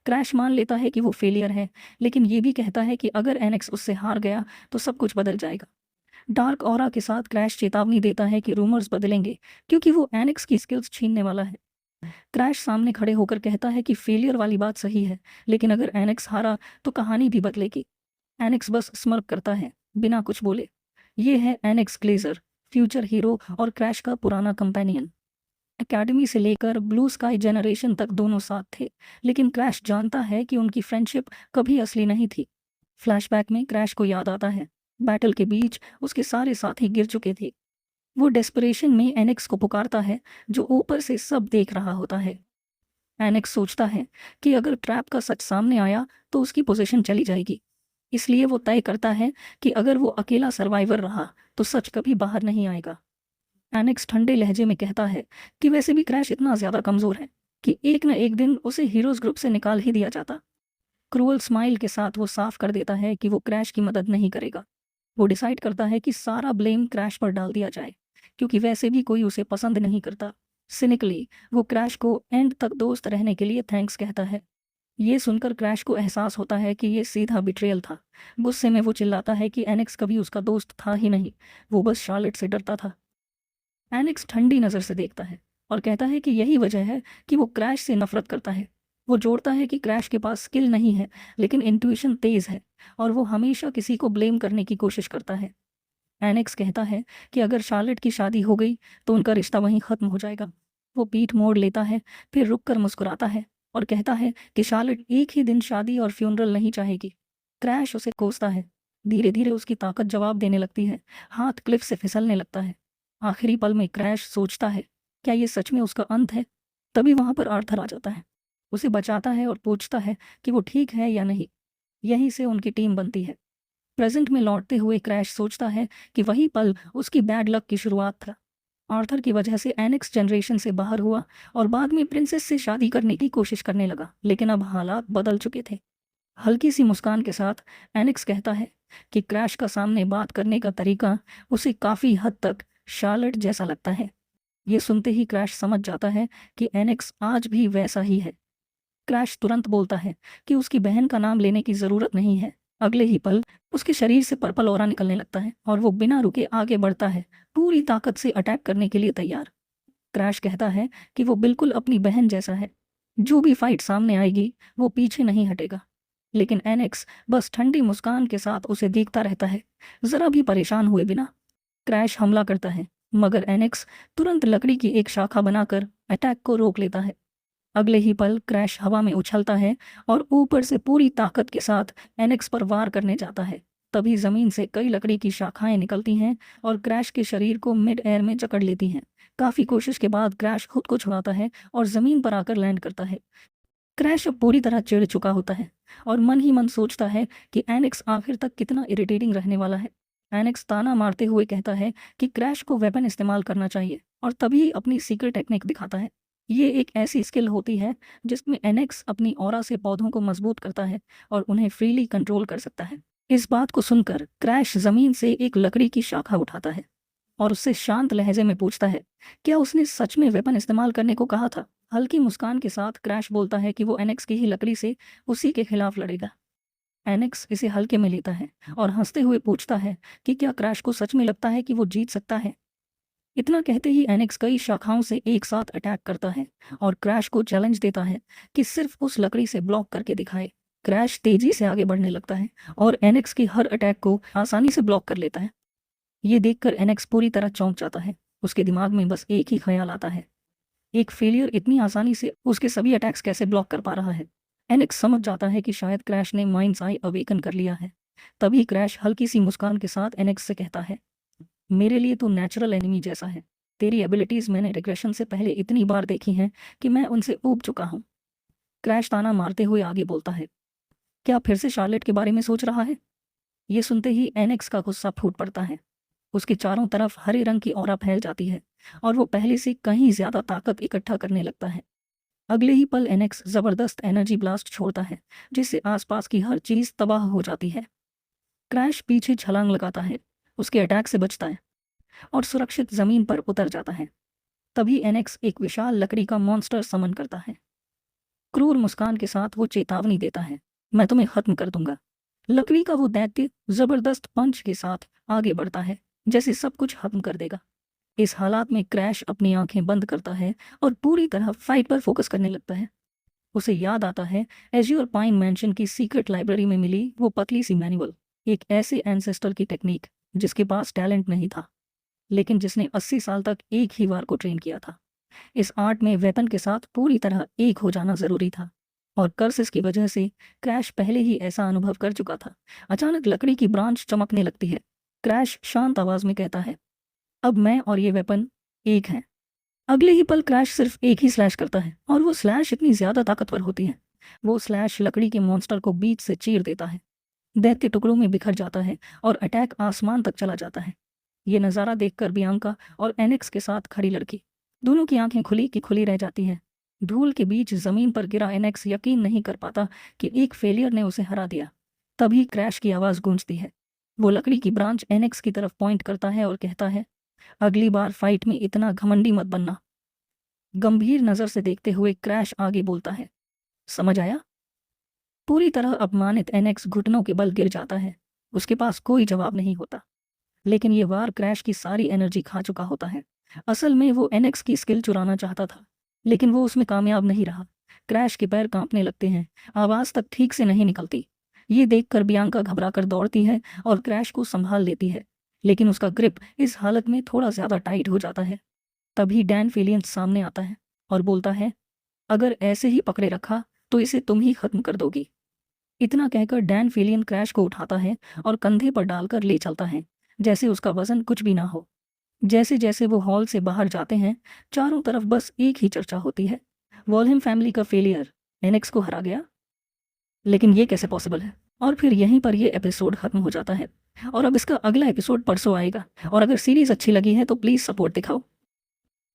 क्रैश मान लेता है कि वो फेलियर है, लेकिन ये भी कहता है कि अगर एनिक्स उससे हार गया तो सब कुछ बदल जाएगा। डार्क ऑरा के साथ क्रैश चेतावनी देता है कि रूमर्स बदलेंगे, क्योंकि वो एनिक्स की स्किल्स छीनने वाला है। क्रैश सामने खड़े होकर कहता है कि फेलियर वाली बात सही है, लेकिन अगर एनिक्स हारा तो कहानी भी बदलेगी। एनिक्स बस स्मर्क करता है, बिना कुछ बोले। ये है एनिक्स ग्लेजर, फ्यूचर हीरो और क्रैश का पुराना कंपेनियन। एकेडमी से लेकर ब्लू स्काई जनरेशन तक दोनों साथ थे, लेकिन क्रैश जानता है कि उनकी फ्रेंडशिप कभी असली नहीं थी। फ्लैशबैक में क्रैश को याद आता है, बैटल के बीच उसके सारे साथी गिर चुके थे। वो डेस्परेशन में एनिक्स को पुकारता है, जो ऊपर से सब देख रहा होता है। एनिक्स सोचता है कि अगर ट्रैप का सच सामने आया तो उसकी पोजीशन चली जाएगी। इसलिए वो तय करता है कि अगर वो अकेला सर्वाइवर रहा तो सच कभी बाहर नहीं आएगा। एनिक्स ठंडे लहजे में कहता है कि वैसे भी क्रैश इतना ज़्यादा कमज़ोर है कि एक न एक दिन उसे हीरोज़ ग्रुप से निकाल ही दिया जाता। क्रूअल स्माइल के साथ वो साफ कर देता है कि वो क्रैश की मदद नहीं करेगा। वो डिसाइड करता है कि सारा ब्लेम क्रैश पर डाल दिया जाए, क्योंकि वैसे भी कोई उसे पसंद नहीं करता। सिनिकली वो क्रैश को एंड तक दोस्त रहने के लिए थैंक्स कहता है। ये सुनकर क्रैश को एहसास होता है कि ये सीधा बिट्रेयल था। गुस्से में वो चिल्लाता है कि एनेक्स कभी उसका दोस्त था ही नहीं, वो बस शार्लेट से डरता था। एनेक्स ठंडी नज़र से देखता है और कहता है कि यही वजह है कि वो क्रैश से नफरत करता है। वो जोड़ता है कि क्रैश के पास स्किल नहीं है, लेकिन इंट्यूशन तेज़ है और वो हमेशा किसी को ब्लेम करने की कोशिश करता है। एनेक्स कहता है कि अगर शार्लेट की शादी हो गई तो उनका रिश्ता वहीं ख़त्म हो जाएगा। वो पीठ मोड़ लेता है, फिर रुक कर मुस्कुराता है और कहता है कि शार्लेट एक ही दिन शादी और फ्यूनरल नहीं चाहेगी। क्रैश उसे कोसता है। धीरे धीरे उसकी ताकत जवाब देने लगती है, हाथ क्लिफ से फिसलने लगता है। आखिरी पल में क्रैश सोचता है, क्या ये सच में उसका अंत है? तभी वहाँ पर आर्थर आ जाता है, उसे बचाता है और पूछता है कि वो ठीक है या नहीं। यहीं से उनकी टीम बनती है। प्रेजेंट में लौटते हुए क्रैश सोचता है कि वही पल उसकी बैड लक की शुरुआत था। आर्थर की वजह से एनेक्स जनरेशन से बाहर हुआ और बाद में प्रिंसेस से शादी करने की कोशिश करने लगा, लेकिन अब हालात बदल चुके थे। हल्की सी मुस्कान के साथ एनेक्स कहता है कि क्रैश का सामने बात करने का तरीका उसे काफ़ी हद तक शार्लेट जैसा लगता है। ये सुनते ही क्रैश समझ जाता है कि एनेक्स आज भी वैसा ही है। क्रैश तुरंत बोलता है कि उसकी बहन का नाम लेने की ज़रूरत नहीं है। अगले ही पल उसके शरीर से पर्पल ऑरा निकलने लगता है और वो बिना रुके आगे बढ़ता है, पूरी ताकत से अटैक करने के लिए तैयार। क्रैश कहता है कि वो बिल्कुल अपनी बहन जैसा है, जो भी फाइट सामने आएगी वो पीछे नहीं हटेगा। लेकिन एनेक्स बस ठंडी मुस्कान के साथ उसे देखता रहता है, ज़रा भी परेशान हुए बिना। क्रैश हमला करता है, मगर एनेक्स तुरंत लकड़ी की एक शाखा बनाकर अटैक को रोक लेता है। अगले ही पल क्रैश हवा में उछलता है और ऊपर से पूरी ताकत के साथ एनेक्स पर वार करने जाता है। तभी जमीन से कई लकड़ी की शाखाएं निकलती हैं और क्रैश के शरीर को मिड एयर में जकड़ लेती हैं। काफ़ी कोशिश के बाद क्रैश खुद को छुड़ाता है और ज़मीन पर आकर लैंड करता है। क्रैश अब पूरी तरह चिढ़ चुका होता है और मन ही मन सोचता है कि एनेक्स आखिर तक कितना इरिटेटिंग रहने वाला है। एनेक्स ताना मारते हुए कहता है कि क्रैश को वेपन इस्तेमाल करना चाहिए और तभी अपनी सीक्रेट टेक्निक दिखाता है। ये एक ऐसी स्किल होती है जिसमें एनेक्स अपनी ऑरा से पौधों को मजबूत करता है और उन्हें फ्रीली कंट्रोल कर सकता है। इस बात को सुनकर क्रैश जमीन से एक लकड़ी की शाखा उठाता है और उससे शांत लहजे में पूछता है, क्या उसने सच में वेपन इस्तेमाल करने को कहा था? हल्की मुस्कान के साथ क्रैश बोलता है कि वो एनेक्स की ही लकड़ी से उसी के खिलाफ लड़ेगा। एनेक्स इसे हल्के में लेता है और हंसते हुए पूछता है कि क्या क्रैश को सच में लगता है कि वो जीत सकता है? इतना कहते ही एनेक्स कई शाखाओं से एक साथ अटैक करता है और क्रैश को चैलेंज देता है कि सिर्फ उस लकड़ी से ब्लॉक करके दिखाए। क्रैश तेजी से आगे बढ़ने लगता है और एनेक्स की हर अटैक को आसानी से ब्लॉक कर लेता है। ये देखकर एनेक्स पूरी तरह चौंक जाता है। उसके दिमाग में बस एक ही ख्याल आता है, एक फेलियर इतनी आसानी से उसके सभी अटैक्स कैसे ब्लॉक कर पा रहा है। एनेक्स समझ जाता है कि शायद क्रैश ने माइंड्स आई अवेकन कर लिया है। तभी क्रैश हल्की सी मुस्कान के साथ एनेक्स से कहता है, मेरे लिए तो नेचुरल एनिमी जैसा है। तेरी एबिलिटीज़ मैंने रिग्रेशन से पहले इतनी बार देखी हैं कि मैं उनसे ऊब चुका हूँ। क्रैश ताना मारते हुए आगे बोलता है, क्या फिर से शार्लेट के बारे में सोच रहा है? ये सुनते ही एनेक्स का गुस्सा फूट पड़ता है। उसके चारों तरफ हरे रंग की ऑरा फैल जाती है और वो पहले से कहीं ज्यादा ताकत इकट्ठा करने लगता है। अगले ही पल एनेक्स जबरदस्त एनर्जी ब्लास्ट छोड़ता है, जिससे आसपास की हर चीज तबाह हो जाती है। क्रैश पीछे छलांग लगाता है, उसके अटैक से बचता है और सुरक्षित जमीन पर उतर जाता है। तभी एनेक्स एक विशाल लकड़ी का मॉन्स्टर समन करता है। क्रूर मुस्कान के साथ वो चेतावनी देता है, मैं तुम्हें खत्म कर दूंगा। लकड़ी का वो दैत्य जबरदस्त पंच के साथ आगे बढ़ता है, जैसे सब कुछ खत्म कर देगा। इस हालात में क्रैश अपनी आंखें बंद करता है और पूरी तरह फाइट पर फोकस करने लगता है। उसे याद आता है एज्योर पाइन मैंशन की सीक्रेट लाइब्रेरी में मिली वो पतली सी मैनुअल, एक ऐसे एंसेस्टर की टेक्निक जिसके पास टैलेंट नहीं था, लेकिन जिसने 80 साल तक एक ही वार को ट्रेन किया था। इस आर्ट में वेपन के साथ पूरी तरह एक हो जाना जरूरी था और कर्सेस की वजह से क्रैश पहले ही ऐसा अनुभव कर चुका था। अचानक लकड़ी की ब्रांच चमकने लगती है। क्रैश शांत आवाज में कहता है, अब मैं और ये वेपन एक हैं। अगले ही पल क्रैश सिर्फ एक ही स्लैश करता है और वो स्लैश इतनी ज्यादा ताकतवर होती है, वो स्लैश लकड़ी के मॉन्स्टर को बीच से चीर देता है। दैत्य टुकड़ों में बिखर जाता है और अटैक आसमान तक चला जाता है। ये नज़ारा देखकर बियांका और एनेक्स के साथ खड़ी लड़की दोनों की आंखें खुली की खुली रह जाती हैं। धूल के बीच जमीन पर गिरा एनेक्स यकीन नहीं कर पाता कि एक फेलियर ने उसे हरा दिया। तभी क्रैश की आवाज़ गूंजती है। वो लकड़ी की ब्रांच एनेक्स की तरफ पॉइंट करता है और कहता है, अगली बार फाइट में इतना घमंडी मत बनना। गंभीर नज़र से देखते हुए क्रैश आगे बोलता है, समझ आया? पूरी तरह अपमानित एनेक्स घुटनों के बल गिर जाता है। उसके पास कोई जवाब नहीं होता, लेकिन ये वार क्रैश की सारी एनर्जी खा चुका होता है। असल में वो एनेक्स की स्किल चुराना चाहता था, लेकिन वो उसमें कामयाब नहीं रहा। क्रैश के पैर कांपने लगते हैं, आवाज़ तक ठीक से नहीं निकलती। ये देखकर बियांका घबरा कर दौड़ती है और क्रैश को संभाल लेती है, लेकिन उसका ग्रिप इस हालत में थोड़ा ज़्यादा टाइट हो जाता है। तभी डैन फिलियंस सामने आता है और बोलता है, अगर ऐसे ही पकड़े रखा तो इसे तुम ही खत्म कर दोगी। इतना कहकर डैन फिलियन क्रैश को उठाता है और कंधे पर डालकर ले चलता है, जैसे उसका वजन कुछ भी ना हो। जैसे जैसे वो हॉल से बाहर जाते हैं, चारों तरफ बस एक ही चर्चा होती है, वॉल्हेम फैमिली का फेलियर एनेक्स को हरा गया। लेकिन ये कैसे पॉसिबल है? और फिर यहीं पर ये एपिसोड खत्म हो जाता है और अब इसका अगला एपिसोड परसों आएगा। और अगर सीरीज़ अच्छी लगी है तो प्लीज़ सपोर्ट दिखाओ।